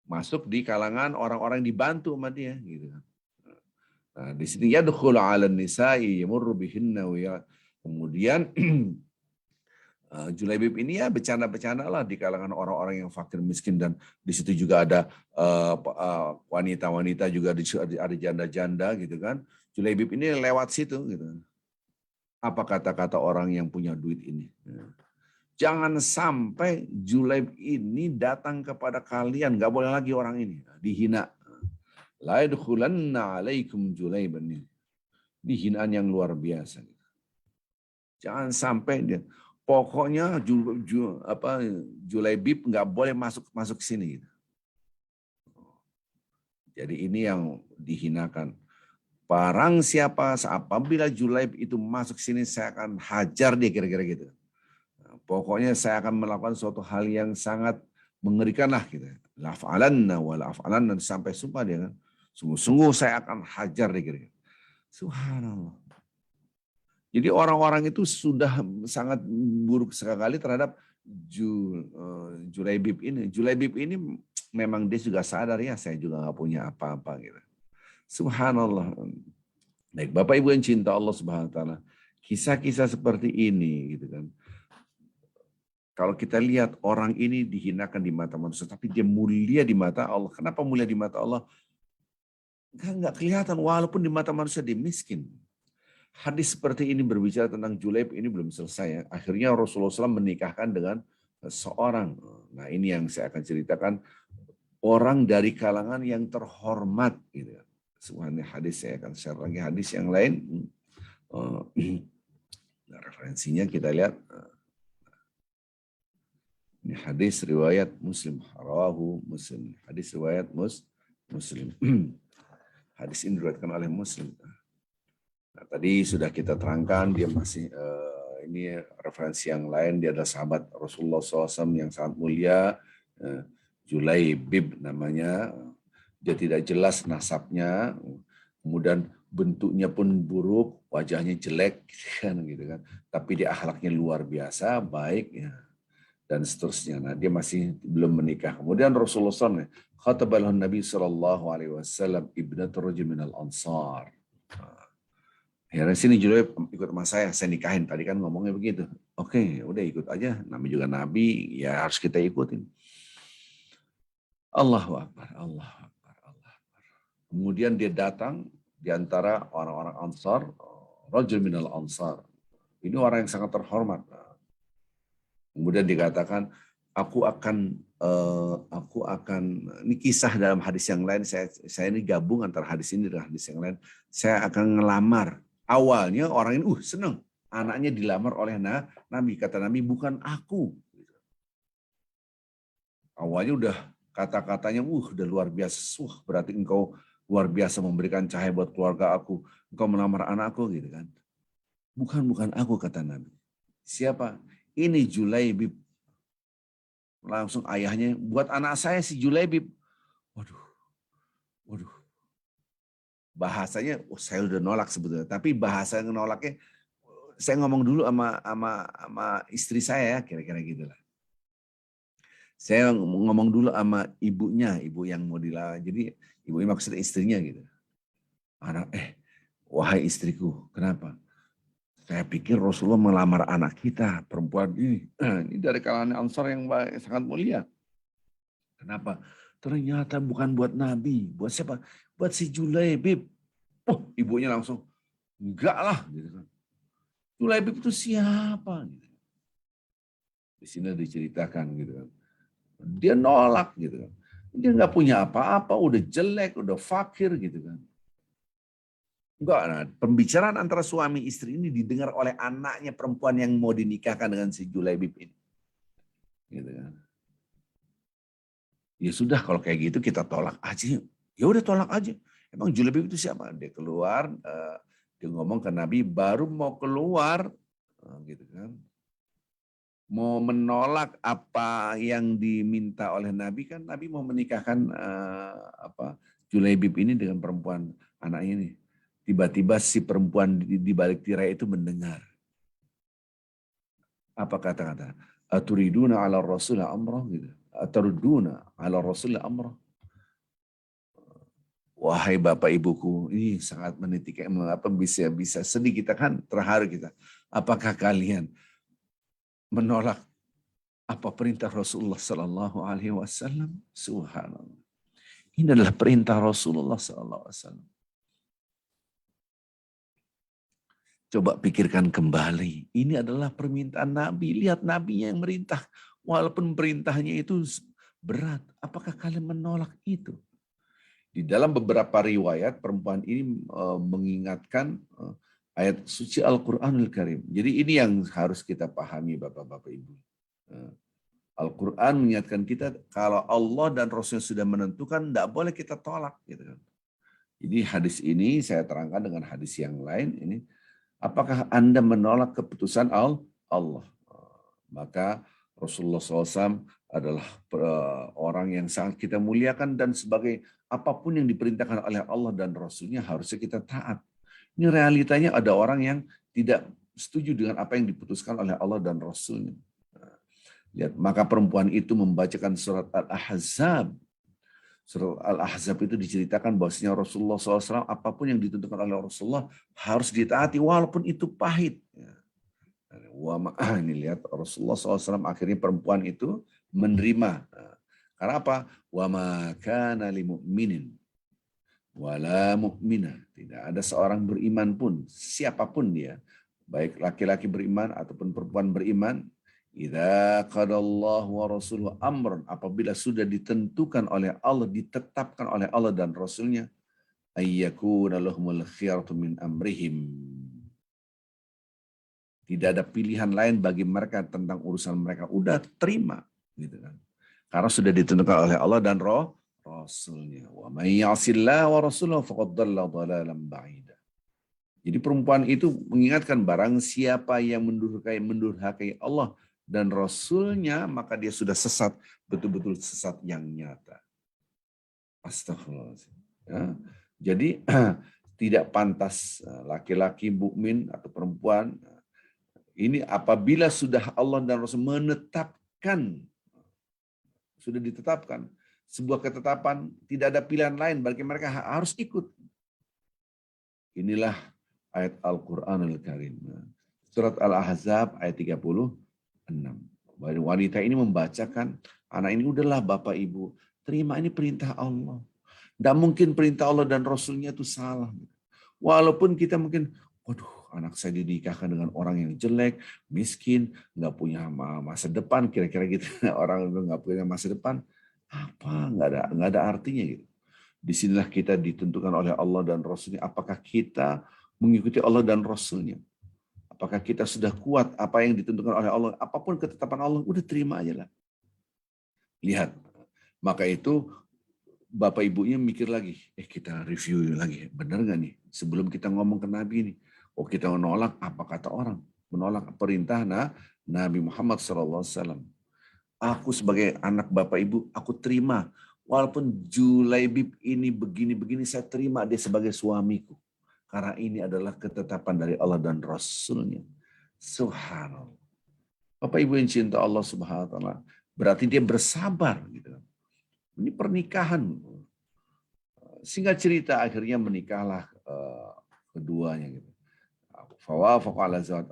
masuk di kalangan orang-orang yang dibantu sama dia, gitu kan. Nah, di sini yadkhulu 'alan nisa'i yamurru bihinna wa kemudian Julaibib ini ya bercanda-bercanda lah di kalangan orang-orang yang fakir miskin, dan di situ juga ada wanita-wanita juga, ada janda-janda gitu kan. Julaibib ini lewat situ gitu. Apa kata-kata orang yang punya duit ini? Jangan sampai Julaib ini datang kepada kalian, nggak boleh lagi orang ini dihina. La yadkhulanna 'alaikum Julaiban, ini hinaan yang luar biasa. Jangan sampai dia, pokoknya Julaibib nggak boleh masuk ke sini. Jadi ini yang dihinakan. Barang siapa apabila Julaib itu masuk ke sini, saya akan hajar dia, kira-kira gitu. Pokoknya saya akan melakukan suatu hal yang sangat mengerikan lah gitu. La'af'alanna wa la'af'alanna, sampai sumpah dia kan. Sungguh-sungguh saya akan hajar dia, kira-kira. Subhanallah. Jadi orang-orang itu sudah sangat buruk sekali terhadap Julaibib ini. Julaibib ini memang dia juga sadar, ya saya juga nggak punya apa-apa gitu. Subhanallah. Baik, Bapak Ibu yang cinta Allah Subhanahu wa taala, kisah-kisah seperti ini gitu kan. Kalau kita lihat orang ini dihinakan di mata manusia, tapi dia mulia di mata Allah. Kenapa mulia di mata Allah? Enggak kelihatan, walaupun di mata manusia dia miskin. Hadis seperti ini berbicara tentang Julaib ini belum selesai ya. Akhirnya Rasulullah SAW menikahkan dengan seorang. Nah ini yang saya akan ceritakan, orang dari kalangan yang terhormat. Gitu. Semuanya hadis, saya akan share lagi hadis yang lain. Nah, referensinya kita lihat. Ini hadis riwayat Muslim. Rawahu Muslim. Hadis riwayat Muslim. Hadis ini diriwayatkan oleh Muslim. Nah, tadi sudah kita terangkan, dia masih ini referensi yang lain, dia adalah sahabat Rasulullah SAW yang sangat mulia, Julaibib namanya. Dia tidak jelas nasabnya, kemudian bentuknya pun buruk, wajahnya jelek, gitu kan. Tapi dia akhlaknya luar biasa, baik, ya, dan seterusnya. Nah, dia masih belum menikah. Kemudian Rasulullah SAW, khatabalahu Nabi SAW ibnatul rajul minal ansar. Ya, sini Julaib ikut sama saya nikahin. Tadi kan ngomongnya begitu. Oke, udah ikut aja. Namanya juga Nabi, ya harus kita ikutin. Allahu Akbar, Allahu Akbar, Allahu Akbar. Kemudian dia datang di antara orang-orang Ansar, rajul minal Ansar. Ini orang yang sangat terhormat. Kemudian dikatakan, aku akan ini kisah dalam hadis yang lain, saya ini gabung antara hadis ini dan hadis yang lain. Saya akan ngelamar. Awalnya orang ini senang, anaknya dilamar oleh Nabi. Kata Nabi, bukan aku. Awalnya udah kata-katanya udah luar biasa. Berarti engkau luar biasa memberikan cahaya buat keluarga aku. Engkau melamar anakku gitu kan. Bukan aku, kata Nabi. Siapa? Ini Julaibib. Langsung ayahnya, buat anak saya si Julaibib. Waduh. Bahasanya, saya udah nolak sebetulnya. Tapi bahasa yang nolaknya, saya ngomong dulu sama istri saya, kira-kira gitulah. Saya ngomong dulu sama ibunya, ibu yang mau dilamar. Jadi ibunya maksudnya istrinya gitu. Wahai istriku, kenapa? Saya pikir Rasulullah melamar anak kita, perempuan ini. Ini dari kalangan Ansar yang sangat mulia. Kenapa? Ternyata bukan buat Nabi. Buat siapa? Buat si Julaibib. Ibunya langsung, enggak lah. Gitu kan. Julaibib itu siapa? Di sini diceritakan gitu kan. Dia nolak gitu kan. Dia nggak punya apa-apa, udah jelek, udah fakir gitu kan. Enggak, nah, pembicaraan antara suami istri ini didengar oleh anaknya perempuan yang mau dinikahkan dengan si Julaibib ini. Gitu kan. Ya sudah, kalau kayak gitu kita tolak aja. Ya udah tolak aja. Emang Julaibib itu siapa? Dia keluar, dia ngomong ke Nabi, baru mau keluar, gitu kan. Mau menolak apa yang diminta oleh Nabi, kan Nabi mau menikahkan Julaibib ini dengan perempuan anak ini. Tiba-tiba si perempuan di balik tirai itu mendengar. Apa kata-kata? Aturiduna ala rasul amrah gitu. Ataruduna ala rasul amrah. Wahai bapak ibuku, ini sangat menitik mengapa bisa sedih kita kan, terharu kita. Apakah kalian menolak apa perintah Rasulullah Sallallahu Alaihi Wasallam? Subhanallah. Ini adalah perintah Rasulullah Sallallahu Alaihi Wasallam. Coba pikirkan kembali. Ini adalah permintaan Nabi. Lihat Nabinya yang merintah. Walaupun perintahnya itu berat. Apakah kalian menolak itu? Di dalam beberapa riwayat, perempuan ini mengingatkan ayat suci Al-Quranul Karim. Jadi ini yang harus kita pahami Bapak-Bapak Ibu. Al-Quran mengingatkan kita kalau Allah dan Rasulnya sudah menentukan, tidak boleh kita tolak. Gitu kan. Jadi hadis ini saya terangkan dengan hadis yang lain. Ini apakah Anda menolak keputusan Allah? Maka Rasulullah SAW adalah orang yang sangat kita muliakan dan sebagai apapun yang diperintahkan oleh Allah dan Rasulnya harusnya kita taat. Ini realitanya ada orang yang tidak setuju dengan apa yang diputuskan oleh Allah dan Rasulnya. Lihat, maka perempuan itu membacakan surat Al-Ahzab. Surat Al-Ahzab itu diceritakan bahwasanya Rasulullah SAW apapun yang ditentukan oleh Rasulullah harus ditaati walaupun itu pahit. Ini lihat Rasulullah SAW akhirnya perempuan itu menerima. Karena apa? Wa ma kana lil mu'minin wala mu'minah. Tidak ada seorang beriman pun, siapapun dia, baik laki-laki beriman ataupun perempuan beriman, idza qadallahu wa rasuluhu amran, apabila sudah ditentukan oleh Allah, ditetapkan oleh Allah dan Rasulnya, ayyakuna lahumul khiyaratu min amrihim. Tidak ada pilihan lain bagi mereka tentang urusan mereka. Udah terima. Gitu kan. Karena sudah ditentukan oleh Allah dan Rasulnya. Wa may ya'sillah wa rasulahu faqad dhalla dhalalan ba'ida. Jadi perempuan itu mengingatkan barang siapa yang mendurhakai Allah dan Rasulnya, maka dia sudah sesat, betul-betul sesat yang nyata. Astagfirullahaladzim. Ya. Jadi tidak pantas laki-laki mukmin atau perempuan ini apabila sudah Allah dan Rasul menetapkan, sudah ditetapkan, sebuah ketetapan, tidak ada pilihan lain bagi mereka harus ikut. Inilah ayat Al-Quranul Karim. Surat Al-Ahzab ayat 36. Wanita ini membacakan, anak ini udahlah Bapak Ibu, terima ini perintah Allah. Tidak mungkin perintah Allah dan Rasulnya itu salah. Walaupun kita mungkin, waduh, anak saya dinikahkan dengan orang yang jelek, miskin, nggak punya masa depan, kira-kira gitu. Orang itu nggak punya masa depan, apa? Nggak ada artinya gitu. Disinilah kita ditentukan oleh Allah dan Rasulnya. Apakah kita mengikuti Allah dan Rasulnya? Apakah kita sudah kuat apa yang ditentukan oleh Allah? Apapun ketetapan Allah, udah terima aja lah. Lihat, maka itu Bapak Ibunya mikir lagi, kita review lagi, benar nggak nih? Sebelum kita ngomong ke Nabi ini, kita menolak apa kata orang, menolak perintah Nabi Muhammad SAW. Aku sebagai anak Bapak Ibu, aku terima. Walaupun Julaibib ini begini-begini, saya terima dia sebagai suamiku. Karena ini adalah ketetapan dari Allah dan Rasulnya. Subhanallah. Bapak Ibu yang cinta Allah Subhanahu wa Ta'ala, berarti dia bersabar. Gitu. Ini pernikahan. Singkat cerita, akhirnya menikahlah keduanya. Gitu.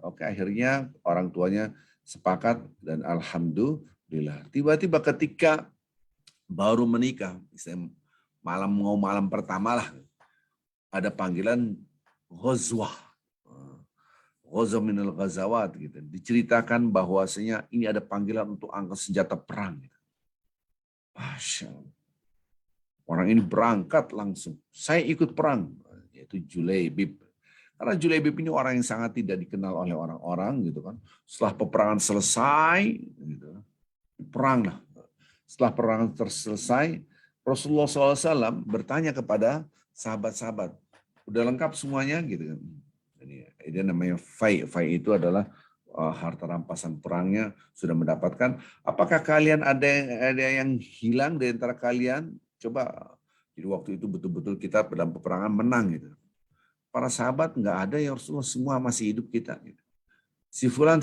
Oke, akhirnya orang tuanya sepakat dan alhamdulillah. Tiba-tiba ketika baru menikah, misalnya malam pertama lah, ada panggilan ghazwah. Ghazwah minal ghazawat gitu. Diceritakan bahwasanya ini ada panggilan untuk angkat senjata perang. Gitu. Masya Allah. Orang ini berangkat langsung. Saya ikut perang, yaitu Julaibib. Karena Julaibib ini orang yang sangat tidak dikenal oleh orang-orang gitu kan. Setelah peperangan selesai, gitu, perang lah. Setelah peperangan selesai, Rasulullah SAW bertanya kepada sahabat-sahabat, udah lengkap semuanya gitu kan. Ini namanya fai. Fai itu adalah harta rampasan perangnya sudah mendapatkan. Apakah kalian ada yang hilang di antara kalian? Coba. Jadi waktu itu betul-betul kita dalam peperangan menang gitu. para sahabat nggak ada ya Rasulullah, semua masih hidup kita. Si fulan,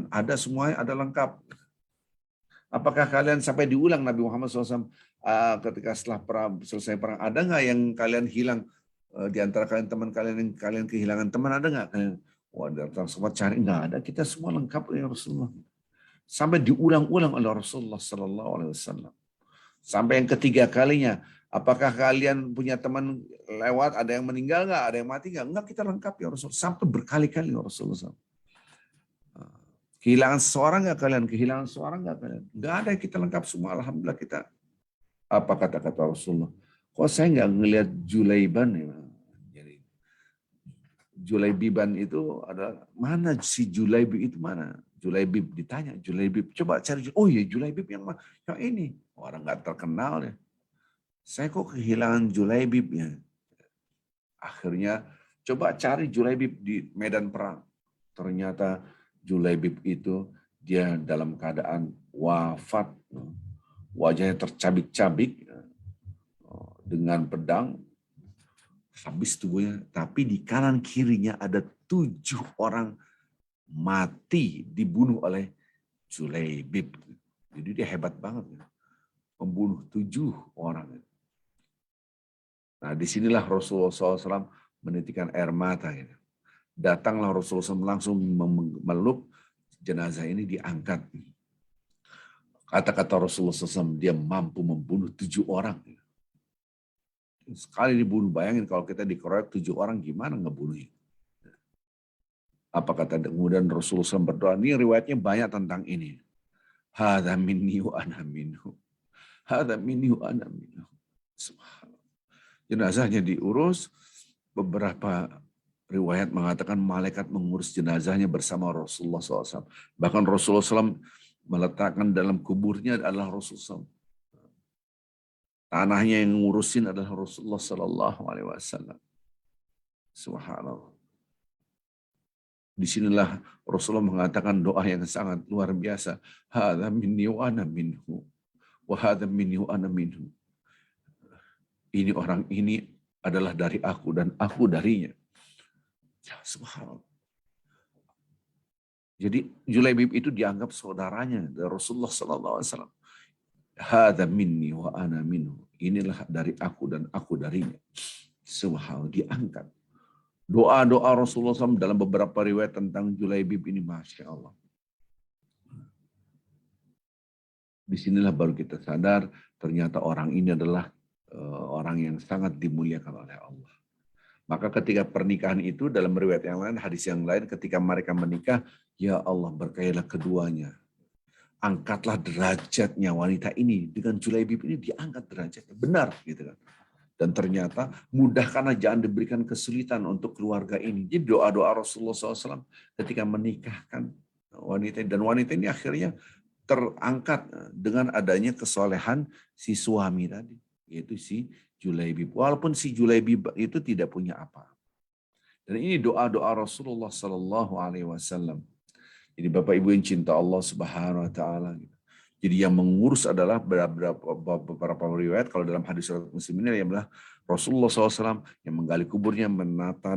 ada semuanya, ada lengkap. Apakah kalian sampai diulang Nabi Muhammad SAW ketika setelah selesai perang, ada nggak yang kalian hilang di antara kalian, teman kalian yang kalian kehilangan teman, ada nggak kalian? Wah, datang semua cari, nggak ada, kita semua lengkap ya Rasulullah. Sampai diulang-ulang oleh Rasulullah Sallallahu Alaihi Wasallam. Sampai yang ketiga kalinya, apakah kalian punya teman lewat, ada yang meninggal nggak, ada yang mati nggak? Enggak, kita lengkap ya Rasulullah. Sampai berkali-kali ya Rasulullah SAW. Kehilangan seorang nggak kalian? Kehilangan seorang nggak kalian? Nggak ada, kita lengkap semua. Alhamdulillah kita. Apa kata-kata Rasulullah? Kok saya nggak ngelihat Julaiban ya? Jadi Julaibiban itu adalah, mana si Julaibib itu mana? Julaibib ditanya, Julaibib. Coba cari, oh iya Julaibib yang ini. Orang nggak terkenal ya. Saya kok kehilangan Julaibib ya. Akhirnya coba cari Julaibib di medan perang. Ternyata Julaibib itu dia dalam keadaan wafat, wajahnya tercabik-cabik dengan pedang, habis tubuhnya, tapi di kanan kirinya ada 7 orang mati dibunuh oleh Julaibib. Jadi dia hebat banget, membunuh 7 orang. Nah disinilah Rasulullah SAW menitikkan air mata. Datanglah Rasulullah SAW langsung memeluk jenazah ini, diangkat. Kata-kata Rasulullah SAW, dia mampu membunuh 7 orang. Sekali dibunuh, bayangin kalau kita dikeroyok 7 orang, gimana ngebunuhnya. Apa kata, kemudian Rasulullah SAW berdoa, ini riwayatnya banyak tentang ini. Hadza minni wa ana minhu. Hadza minni wa ana minhu. Jenazahnya diurus, beberapa riwayat mengatakan malaikat mengurus jenazahnya bersama Rasulullah SAW. Bahkan Rasulullah SAW meletakkan dalam kuburnya adalah Rasulullah SAW. Tanahnya yang ngurusin adalah Rasulullah SAW. Subhanallah. Disinilah Rasulullah mengatakan doa yang sangat luar biasa. Hadza minni wa ana minhu. Wa hadza minni wa ana minhu. Ini orang ini adalah dari aku dan aku darinya. Ya, subhanallah. Jadi Julaibib itu dianggap saudaranya dari Rasulullah SAW. Hadza minni wa ana minhu. Inilah dari aku dan aku darinya. Subhanallah, diangkat. Doa-doa Rasulullah SAW dalam beberapa riwayat tentang Julaibib ini, Masya Allah. Disinilah baru kita sadar ternyata orang ini adalah orang yang sangat dimuliakan oleh Allah. Maka ketika pernikahan itu, dalam riwayat yang lain, hadis yang lain, ketika mereka menikah, ya Allah berkahilah keduanya. Angkatlah derajatnya wanita ini. Dengan Julaibib ini diangkat derajatnya. Benar gitu kan. Dan ternyata mudahkanlah, jangan diberikan kesulitan untuk keluarga ini. Jadi doa-doa Rasulullah SAW ketika menikahkan wanita. Dan wanita ini akhirnya terangkat dengan adanya kesolehan si suami tadi. Yaitu si Julaibib. Walaupun si Julaibib itu tidak punya apa. Dan ini doa-doa Rasulullah SAW. Jadi Bapak Ibu yang cinta Allah Subhanahu Wa Taala. Jadi yang mengurus adalah beberapa riwayat. Kalau dalam hadis Muslim ini adalah Rasulullah SAW yang menggali kuburnya, menata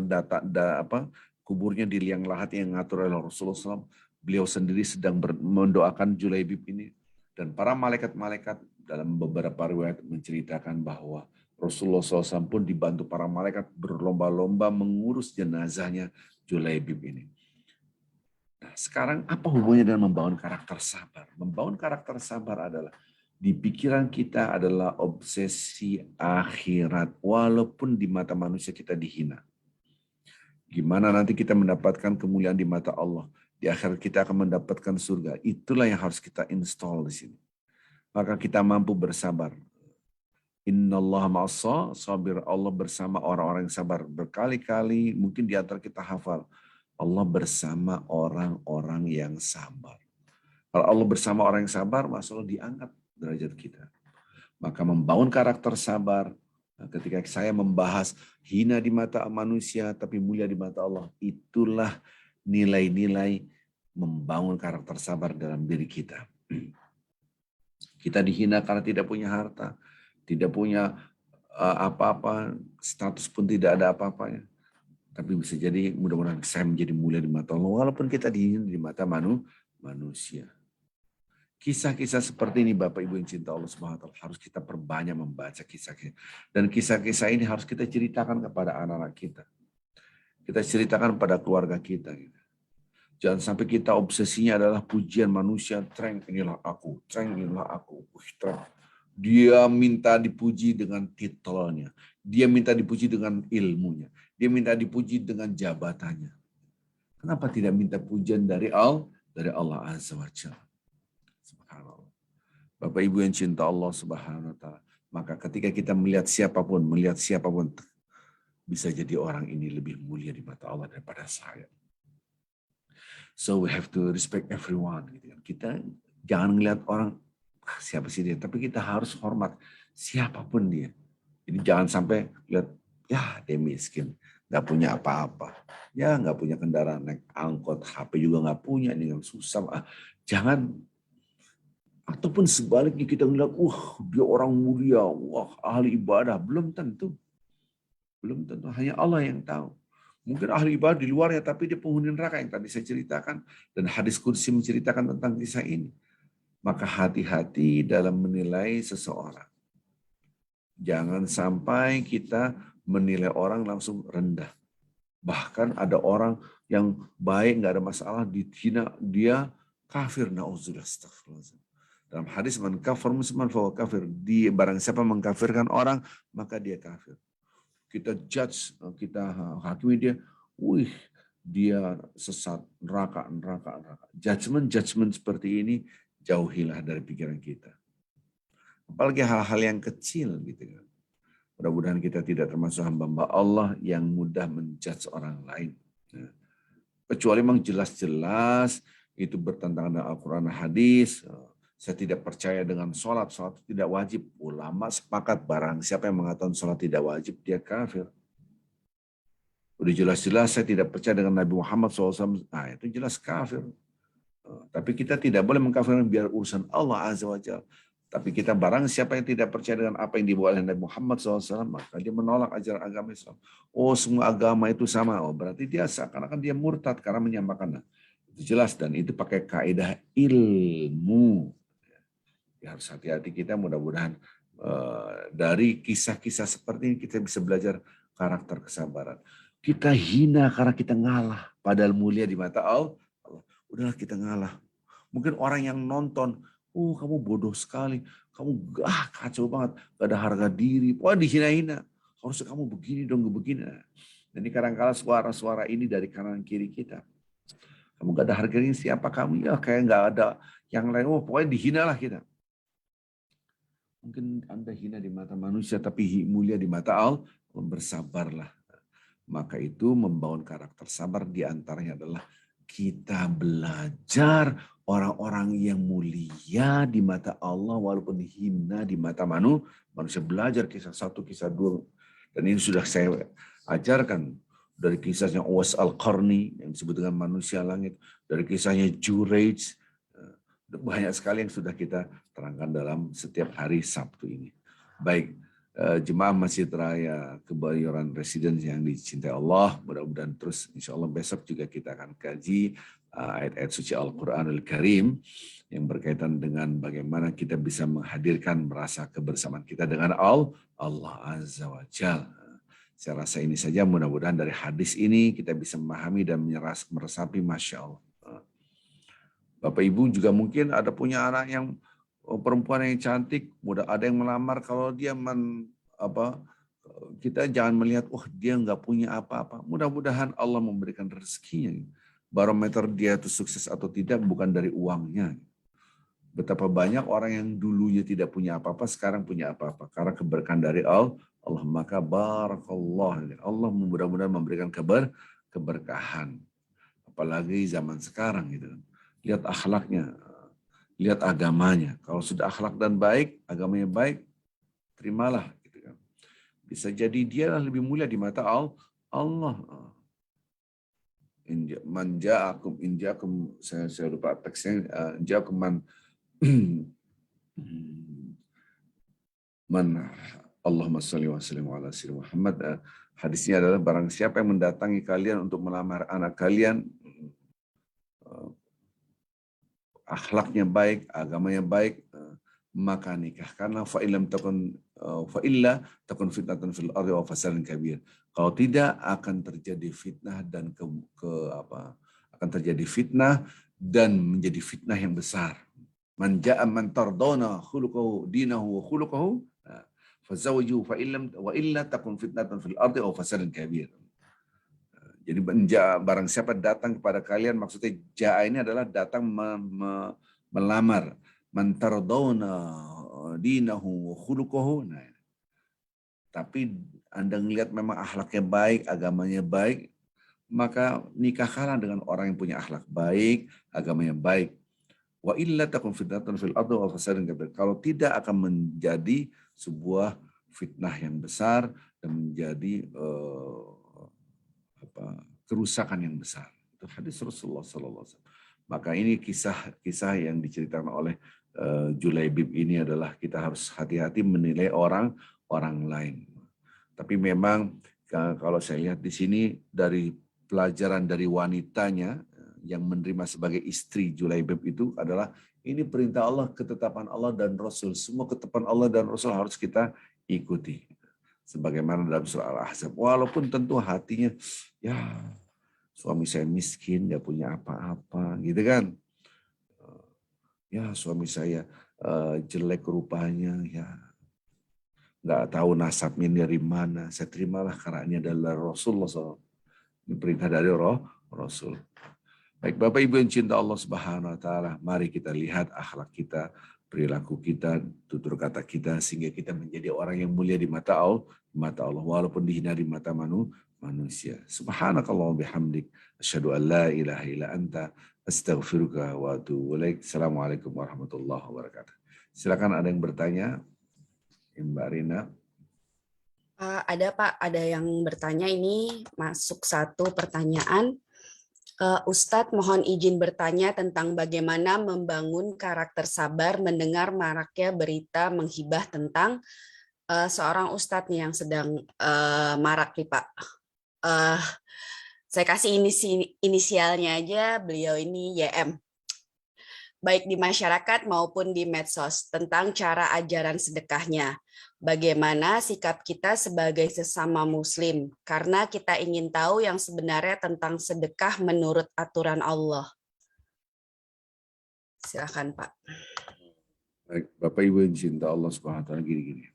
kuburnya di liang lahat yang ngatur oleh Rasulullah SAW. Beliau sendiri sedang mendoakan Julaibib ini. Dan para malaikat-malaikat dalam beberapa riwayat menceritakan bahwa Rasulullah SAW pun dibantu para malaikat berlomba-lomba mengurus jenazahnya Julaibib ini. Nah, sekarang apa hubungannya dengan membangun karakter sabar? Membangun karakter sabar adalah di pikiran kita adalah obsesi akhirat, walaupun di mata manusia kita dihina. Gimana nanti kita mendapatkan kemuliaan di mata Allah? Di akhirat kita akan mendapatkan surga. Itulah yang harus kita install di sini. Maka kita mampu bersabar. Innallaha ma'as sabir. Allah bersama orang-orang yang sabar. Berkali-kali mungkin di antara kita hafal. Allah bersama orang-orang yang sabar. Kalau Allah bersama orang yang sabar, Masya Allah diangkat derajat kita. Maka membangun karakter sabar, ketika saya membahas hina di mata manusia, tapi mulia di mata Allah, itulah nilai-nilai membangun karakter sabar dalam diri kita. Kita dihina karena tidak punya harta, tidak punya apa-apa, status pun tidak ada apa-apanya. Tapi bisa jadi mudah-mudahan saya menjadi mulia di mata Allah walaupun kita dihina di mata manusia. Kisah-kisah seperti ini Bapak Ibu yang cinta Allah Subhanahu wa taala harus kita perbanyak membaca kisah-kisah. Dan kisah-kisah ini harus kita ceritakan kepada anak-anak kita. Kita ceritakan pada keluarga kita. Jangan sampai kita obsesinya adalah pujian manusia, Trang inilah aku, Trang inilah aku. Trang. Dia minta dipuji dengan titelnya. Dia minta dipuji dengan ilmunya. Dia minta dipuji dengan jabatannya. Kenapa tidak minta pujian dari Allah Azza wa Jalla? Subhanallah. Bapak Ibu yang cinta Allah Subhanahu wa taala, maka ketika kita melihat siapapun bisa jadi orang ini lebih mulia di mata Allah daripada saya. So we have to respect everyone. Gitu kan. Kita jangan melihat orang siapa sih dia, tapi kita harus hormat siapapun dia. Jadi jangan sampai lihat ya dia miskin, nggak punya apa-apa, ya nggak punya kendaraan naik angkot, HP juga nggak punya, ini yang susah. Jangan. Ataupun sebaliknya kita melihat, dia orang mulia, ahli ibadah. Belum tentu. Belum tentu. Hanya Allah yang tahu. Mungkin ahli ibadah di luarnya, tapi dia penghuni neraka yang tadi saya ceritakan. Dan hadis kursi menceritakan tentang kisah ini. Maka hati-hati dalam menilai seseorang. Jangan sampai kita menilai orang langsung rendah. Bahkan ada orang yang baik, nggak ada masalah, dihina, dia kafir. Na'udzubillah, astagfirullah. Dalam hadis man kafir musliman fahuwa kafir. Dia barang siapa mengkafirkan orang maka dia kafir. Kita judge, kita hakimi dia, dia sesat, neraka. Judgment seperti ini jauhilah dari pikiran kita. Apalagi hal-hal yang kecil gitu kan. Mudah-mudahan kita tidak termasuk hamba-hamba Allah yang mudah menjudge orang lain. Kecuali memang jelas-jelas itu bertentangan dengan Al-Quran dan hadis. Saya tidak percaya dengan sholat tidak wajib. Ulama sepakat barang siapa yang mengatakan sholat tidak wajib, dia kafir. Udah jelas-jelas saya tidak percaya dengan Nabi Muhammad SAW, itu jelas kafir. Tapi kita tidak boleh mengkafirkan biar urusan Allah Azza wa Jalla. Tapi kita barang siapa yang tidak percaya dengan apa yang dibawa oleh Nabi Muhammad SAW, maka dia menolak ajaran agama Islam. Semua agama itu sama. Berarti dia seakan-akan dia murtad karena menyamakan. Itu jelas dan itu pakai kaidah ilmu. Ya, harus hati-hati kita, mudah-mudahan dari kisah-kisah seperti ini kita bisa belajar karakter kesabaran. Kita hina karena kita ngalah, padahal mulia di mata Allah. Udahlah kita ngalah. Mungkin orang yang nonton, kamu bodoh sekali, kamu kacau banget, gak ada harga diri, dihina-hina. Harusnya kamu begini dong, begini. Jadi kadang-kadang suara-suara ini dari kanan kiri kita. Kamu gak ada harganya, siapa kamu? Ya kayak gak ada yang lain, pokoknya dihinalah kita. Mungkin Anda hina di mata manusia, tapi mulia di mata Allah, bersabarlah. Maka itu membangun karakter sabar diantaranya adalah kita belajar orang-orang yang mulia di mata Allah, walaupun hina di mata manusia. Belajar kisah 1, kisah 2. Dan ini sudah saya ajarkan dari kisahnya Uwais Al-Qarni yang disebut dengan manusia langit, dari kisahnya Jurayj. Banyak sekali yang sudah kita terangkan dalam setiap hari Sabtu ini. Baik, jemaah Masjid Raya Kebayoran Residence yang dicintai Allah, mudah-mudahan terus insya Allah besok juga kita akan kaji ayat-ayat suci Al-Quranul Karim yang berkaitan dengan bagaimana kita bisa menghadirkan merasa kebersamaan kita dengan Allah Azza wa Jalla. Saya rasa ini saja, mudah-mudahan dari hadis ini kita bisa memahami dan meresapi, Masya Allah. Bapak Ibu juga mungkin ada punya anak yang perempuan yang cantik, mudah ada yang melamar, kalau dia kita jangan melihat dia nggak punya apa-apa. Mudah-mudahan Allah memberikan rezekinya. Barometer dia itu sukses atau tidak bukan dari uangnya. Betapa banyak orang yang dulunya tidak punya apa-apa sekarang punya apa-apa karena keberkahan dari Allah. Maka barakallah. Allah mudah-mudahan memberikan keberkahan. Apalagi zaman sekarang gitu. Lihat akhlaknya, lihat agamanya. Kalau sudah akhlak dan baik, agamanya baik, terimalah. Gitu kan. Bisa jadi dia lebih mulia di mata Allah. Saya lupa teksnya. Inja'akum man Allahumma shalli wa sallim ala sayyidina Muhammad. Hadisnya adalah barang siapa yang mendatangi kalian untuk melamar anak kalian, akhlaknya baik, agamanya baik, maka nikahkanlah. Fa illa takun fitnatun fil ardi wa fasadun kabir. Kalau tidak akan terjadi fitnah dan akan terjadi fitnah dan menjadi fitnah yang besar. Man ja'a man tardawna khuluquhu dinahu wa khuluquhu fazawiju fa illam wa illa takun fitnatun fil ardi wa fasadun kabir. Jadi barang siapa datang kepada kalian, maksudnya ja'a ini adalah datang melamar. Man tardawna dinahu wa khuluquhu. Nah, tapi Anda melihat memang akhlaknya baik, agamanya baik, maka nikahkanlah dengan orang yang punya akhlak baik, agamanya baik. Wa illa takun fitnatun fil ardi wa fasadun kabir. Kalau tidak akan menjadi sebuah fitnah yang besar dan menjadi kerusakan yang besar. Itu hadis Rasulullah sallallahu alaihi wasallam. Maka ini kisah yang diceritakan oleh Julaibib ini adalah kita harus hati-hati menilai orang lain. Tapi memang kalau saya lihat di sini dari pelajaran dari wanitanya yang menerima sebagai istri Julaibib itu adalah ini perintah Allah, ketetapan Allah dan Rasul. Semua ketetapan Allah dan Rasul harus kita ikuti. Sebagaimana dalam surah Al-Ahzab. Walaupun tentu hatinya, ya suami saya miskin, nggak punya apa-apa, gitu kan. Ya suami saya jelek rupanya, ya nggak tahu nasabnya dari mana. Saya terimalah karena ini adalah Rasulullah SAW. Ini perintah dari Rasul. Baik Bapak Ibu yang cinta Allah Subhanahu wa taala, mari kita lihat akhlak kita, perilaku kita, tutur kata kita sehingga kita menjadi orang yang mulia di mata Allah walaupun dihina di mata manusia. Subhanakallahumma bihamdik asyhadu an la ilaha illa anta astaghfiruka wa atubu ilaik. Assalamualaikum warahmatullahi wabarakatuh. Silakan ada yang bertanya. Mbak Rina. Ada Pak, ada yang bertanya ini masuk satu pertanyaan. Ustadz mohon izin bertanya tentang bagaimana membangun karakter sabar mendengar maraknya berita menghibah tentang seorang ustadz nih yang sedang marak nih Pak. Saya kasih inisialnya aja, beliau ini YM. Baik di masyarakat maupun di medsos tentang cara ajaran sedekahnya. Bagaimana sikap kita sebagai sesama muslim karena kita ingin tahu yang sebenarnya tentang sedekah menurut aturan Allah. Silakan Pak. Baik, Bapak Ibu yang cinta Allah Subhanahu wa taala gini-gini.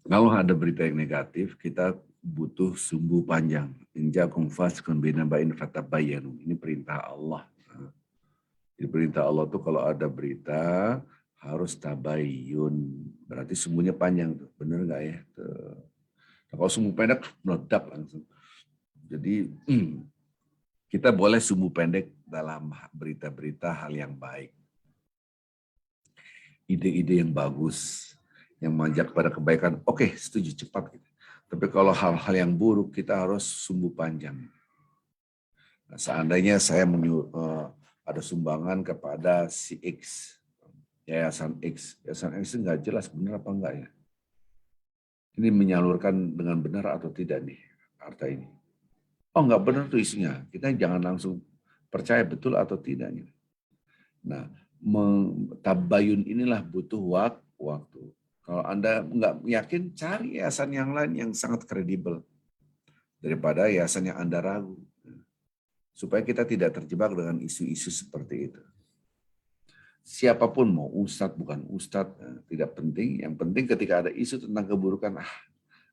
Kalau ada berita yang negatif, kita butuh sumbu panjang. Injakum fasiqun binaba'in fatabayyanu. Ini perintah Allah. Jadi perintah Allah tuh kalau ada berita harus tabayyun. Berarti sumbunya panjang tuh. Benar nggak ya? Nah, kalau sumbu pendek meledak langsung. Jadi kita boleh sumbu pendek dalam berita-berita hal yang baik. Ide-ide yang bagus, yang mengajak pada kebaikan. Oke, setuju cepat. Tapi kalau hal-hal yang buruk kita harus sumbu panjang. Nah, seandainya saya ada sumbangan kepada si X, Yayasan X itu nggak jelas benar apa enggak ya. Ini menyalurkan dengan benar atau tidak nih harta ini. Oh nggak benar tuh isinya. Kita jangan langsung percaya betul atau tidak. Nah, tabayun inilah butuh waktu. Kalau Anda nggak yakin, cari yayasan yang lain yang sangat kredibel daripada yayasan yang Anda ragu. Supaya kita tidak terjebak dengan isu-isu seperti itu. Siapapun mau ustadz bukan ustadz tidak penting. Yang penting ketika ada isu tentang keburukan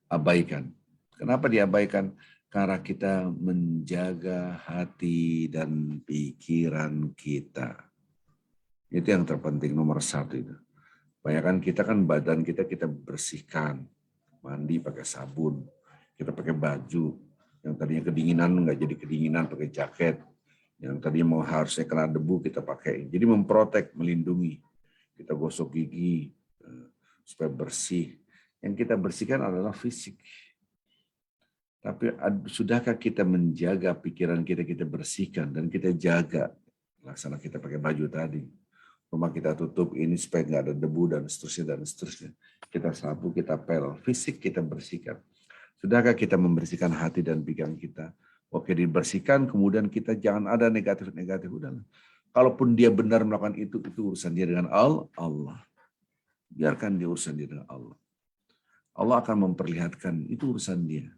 abaikan. Kenapa diabaikan? Karena kita menjaga hati dan pikiran kita. Itu yang terpenting nomor satu itu. Bayangkan kita kan badan kita bersihkan, mandi pakai sabun, kita pakai baju. Yang tadinya kedinginan nggak jadi kedinginan pakai jaket. Yang tadinya mau harusnya kena debu kita pakai. Jadi memprotek, melindungi. Kita gosok gigi supaya bersih. Yang kita bersihkan adalah fisik. Tapi sudahkah kita menjaga pikiran kita bersihkan dan kita jaga laksana kita pakai baju tadi. rumah kita tutup ini supaya nggak ada debu dan seterusnya dan seterusnya. Kita sapu, kita pel, fisik kita bersihkan. Sudahkah kita membersihkan hati dan pikiran kita? Oke, dibersihkan, kemudian kita jangan ada negatif-negatif. Udahlah. Kalaupun dia benar melakukan itu urusan dia dengan Allah. Biarkan dia urusan dia dengan Allah. Allah akan memperlihatkan, itu urusan dia.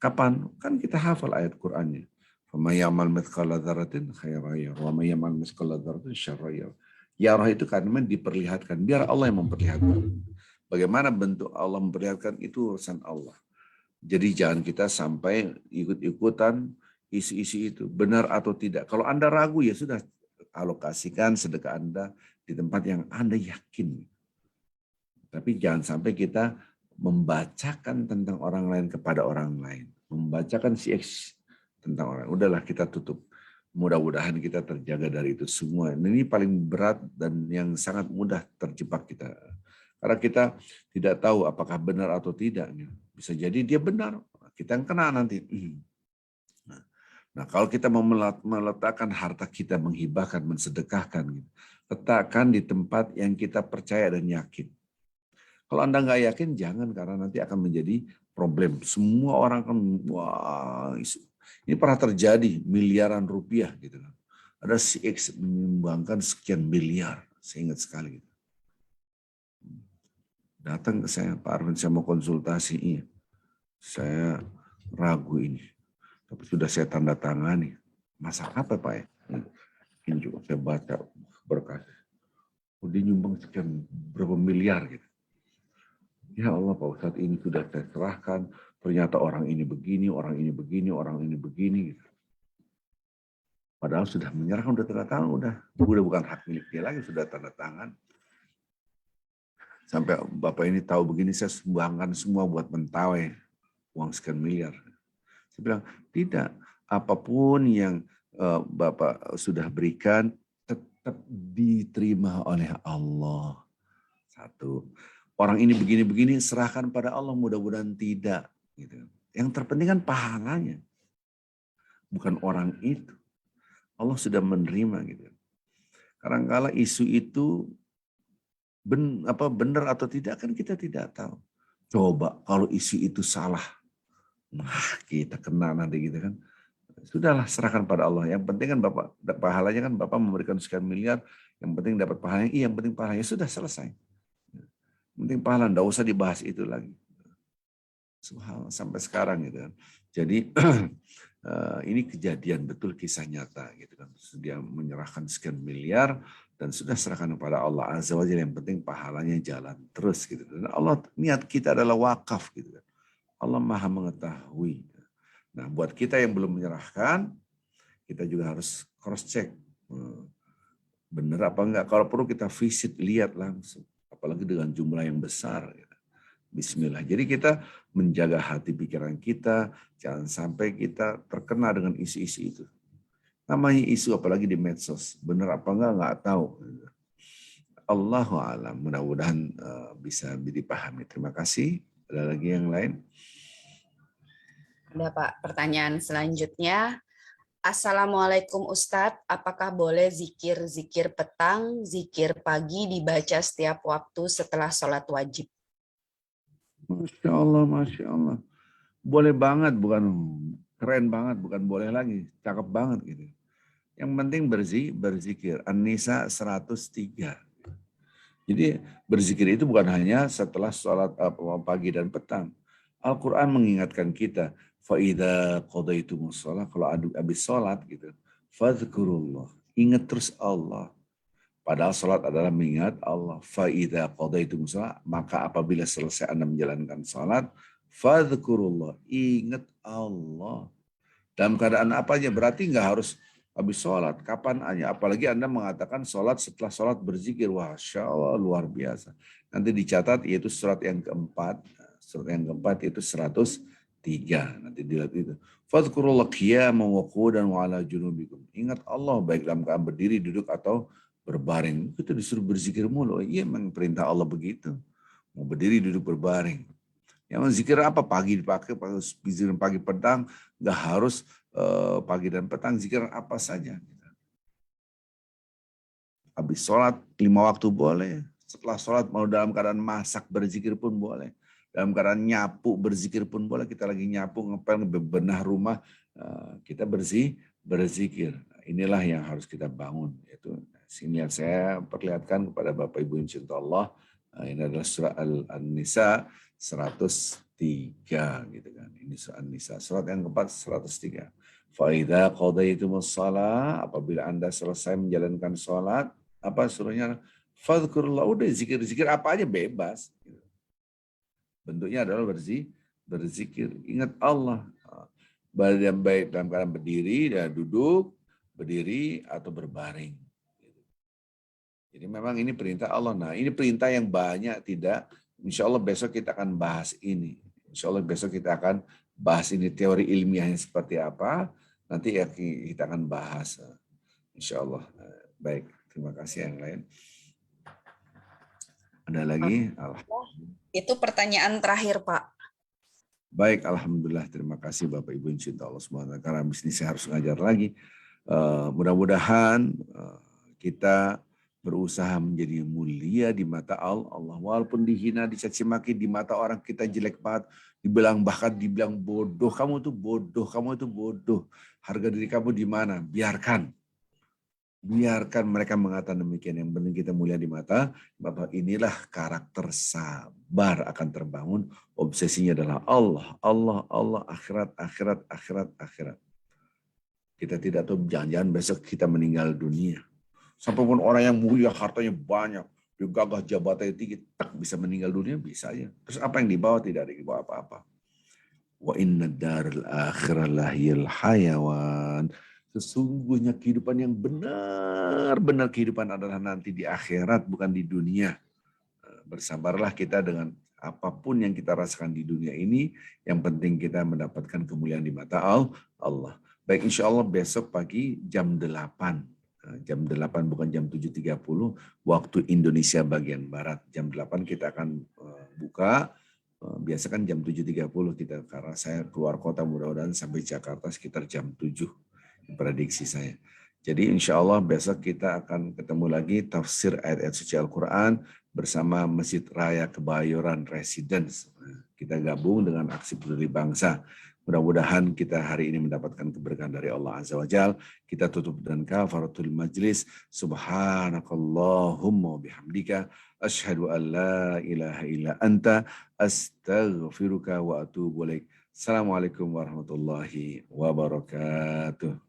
Kapan? Kan kita hafal ayat Qur'annya. فَمَا يَعْمَلْ مِثْقَالَ ذَرَّةٍ خَيْرًا يَرَهُ وَمَا يَعْمَلْ مِثْقَالَ ذَرَّةٍ شَرًّا يَرَهُ. Yarah itu karena diperlihatkan. Biar Allah yang memperlihatkan. Bagaimana bentuk Allah memperlihatkan, itu urusan Allah. Jadi jangan kita sampai ikut-ikutan isi-isi itu. Benar atau tidak. Kalau Anda ragu, ya sudah, alokasikan sedekah Anda di tempat yang Anda yakin. Tapi jangan sampai kita membacakan tentang orang lain kepada orang lain. Membacakan tentang orang. Udahlah, kita tutup. Mudah-mudahan kita terjaga dari itu semua. Ini paling berat dan yang sangat mudah terjebak kita. Karena kita tidak tahu apakah benar atau tidak. Bisa jadi dia benar, kita yang kena nanti. Nah, kalau kita mau meletakkan harta kita, menghibahkan, mensedekahkan, letakkan di tempat yang kita percaya dan yakin. Kalau Anda nggak yakin, jangan, karena nanti akan menjadi problem. Semua orang kan, wah, ini pernah terjadi, miliaran rupiah gitu kan. Ada si X menyumbangkan sekian miliar, saya ingat sekali. Gitu. Datang ke saya, Pak Arvin, saya mau konsultasi. Iya, saya ragu ini, tapi sudah saya tanda tangani. Masa apa Pak ya? Ini juga saya baca berkas. Dia nyumbang sekian berapa miliar gitu. Ya Allah Pak Ustadz, ini sudah saya serahkan. Ternyata orang ini begini, orang ini begini, orang ini begini. Gitu. Padahal sudah menyerahkan, udah tanda tangan, udah bukan hak milik dia lagi, sudah tanda tangan. Sampai Bapak ini tahu begini, saya sumbangkan semua buat mentawai uang sekian miliar. Saya bilang, tidak. Apapun yang Bapak sudah berikan, tetap diterima oleh Allah. Satu. Orang ini begini-begini, serahkan pada Allah, mudah-mudahan tidak. Gitu. Yang terpenting kan pahalanya. Bukan orang itu. Allah sudah menerima. Gitu. Kadang-kala isu itu benar atau tidak kan kita tidak tahu. Coba kalau isu itu salah, nah kita kena nanti gitu kan. Sudahlah, serahkan pada Allah. Yang penting kan Bapak, pahalanya kan Bapak memberikan sekian miliar, yang penting dapat pahalanya, yang penting pahalanya, sudah selesai. Yang penting pahala, enggak usah dibahas itu lagi. Subhanallah, sampai sekarang gitu kan. Jadi ini kejadian betul, kisah nyata gitu kan. Dia menyerahkan sekian miliar dan sudah serahkan kepada Allah Azza wa Jalla, yang penting pahalanya jalan terus gitu. Dan Allah, niat kita adalah wakaf gitu kan. Allah Maha mengetahui. Nah, buat kita yang belum menyerahkan, kita juga harus cross check. Benar apa enggak? Kalau perlu kita visit, lihat langsung. Apalagi dengan jumlah yang besar. Gitu. Bismillah. Jadi kita menjaga hati pikiran kita, jangan sampai kita terkena dengan isu-isu itu. Namanya isu apalagi di medsos, benar apa enggak tahu. Allahu a'lam. Mudah-mudahan bisa dipahami. Terima kasih. Ada lagi yang lain? Ada Pak, pertanyaan selanjutnya. Assalamualaikum Ustadz, apakah boleh zikir petang, zikir pagi dibaca setiap waktu setelah sholat wajib? Masya Allah, Masya Allah. Boleh banget, bukan keren banget, bukan boleh lagi, cakep banget gitu. Yang penting berzikir. An-Nisa 103. Jadi berzikir itu bukan hanya setelah sholat pagi dan petang. Al-Quran mengingatkan kita, فَإِذَا قَضَيْتُمُ الصَّلَاةَ, kalau habis sholat gitu, فَذْكُرُوا, ingat terus Allah. Padahal sholat adalah mengingat Allah. فَإِذَا قَضَيْتُمُ الصَّلَاةَ, maka apabila selesai Anda menjalankan sholat, فَذْكُرُوا, ingat Allah. Dalam keadaan apa aja, berarti nggak harus habis sholat, kapan aja. Apalagi Anda mengatakan sholat setelah sholat berzikir, wah, Masya Allah, luar biasa. Nanti dicatat, yaitu surat yang keempat. Surat yang keempat itu 103. Nanti dilihat itu. Fadhkurullah qiyaman wa qu'udan wa ala junubikum. Ingat Allah baik dalam keadaan berdiri, duduk atau berbaring. Itu disuruh berzikir mulu. Iya, memang perintah Allah begitu. Mau berdiri, duduk, berbaring. Yang zikir apa? Pagi dipakai, zikir pagi petang, nggak harus pagi dan petang, zikir apa saja. Habis sholat 5 waktu boleh. Setelah sholat mau dalam keadaan masak berzikir pun boleh. Dalam keadaan nyapu berzikir pun boleh. Kita lagi nyapu, ngepel, bebenah rumah, kita berzikir. Inilah yang harus kita bangun. Itu sini saya perlihatkan kepada Bapak Ibu insya Allah. Ini adalah surah An-Nisa 103 gitu kan. Ini surah An-Nisa. Surat yang keempat 103. Faida qadaitumus shalah, apabila Anda selesai menjalankan sholat, apa suruhnya? Fadhkurullah, udah zikir-zikir apa aja bebas. Bentuknya adalah berzikir. Ingat Allah. Baik dalam keadaan berdiri, dan duduk, berdiri, atau berbaring. Jadi memang ini perintah Allah. Nah ini perintah yang banyak tidak. Insya Allah besok kita akan bahas ini. Insya Allah besok kita akan bahas ini, teori ilmiahnya seperti apa. Nanti ya kita akan bahas. Insya Allah. Baik, terima kasih yang lain. Ada lagi? Itu pertanyaan terakhir, Pak. Baik, alhamdulillah. Terima kasih Bapak Ibu insya Allah SWT. Karena habis ini saya harus ngajar lagi. Mudah-mudahan kita berusaha menjadi mulia di mata Allah. Walaupun dihina, dicaci maki, di mata orang kita jelek banget. Bahkan dibilang bodoh. Kamu tuh bodoh, kamu itu bodoh. Harga diri kamu di mana? Biarkan mereka mengatakan demikian. Yang penting kita mulia di mata. Inilah karakter sabar akan terbangun. Obsesinya adalah Allah, akhirat. Kita tidak tahu, jangan-jangan besok kita meninggal dunia. Sampai pun orang yang mulia, hartanya banyak, dia gagah jabatannya tinggi, tak bisa meninggal dunia, bisa aja. Terus apa yang dibawa? Tidak ada dibawa apa-apa. Wa inna daril akhirah lahiyal hayawan. Sesungguhnya kehidupan yang benar-benar kehidupan adalah nanti di akhirat, bukan di dunia. Bersabarlah kita dengan apapun yang kita rasakan di dunia ini. Yang penting kita mendapatkan kemuliaan di mata Allah. Baik, insya Allah besok pagi jam 8. Jam 8 bukan jam 7.30. Waktu Indonesia bagian Barat. Jam 8 kita akan buka. Biasa kan jam 7.30 kita. Karena saya keluar kota mudah-mudahan sampai Jakarta sekitar jam 7. Prediksi saya. Jadi insya Allah besok kita akan ketemu lagi tafsir ayat-ayat suci Al-Quran bersama Masjid Raya Kebayoran Residence. Kita gabung dengan aksi peduli bangsa. Mudah-mudahan kita hari ini mendapatkan keberkahan dari Allah Azza wa Jalla. Kita tutup dengan kafaratul majlis. Subhanakallahumma bihamdika. Asyhadu an la ilaha illa anta. Astaghfiruka wa atubu ilaik. Assalamualaikum warahmatullahi wabarakatuh.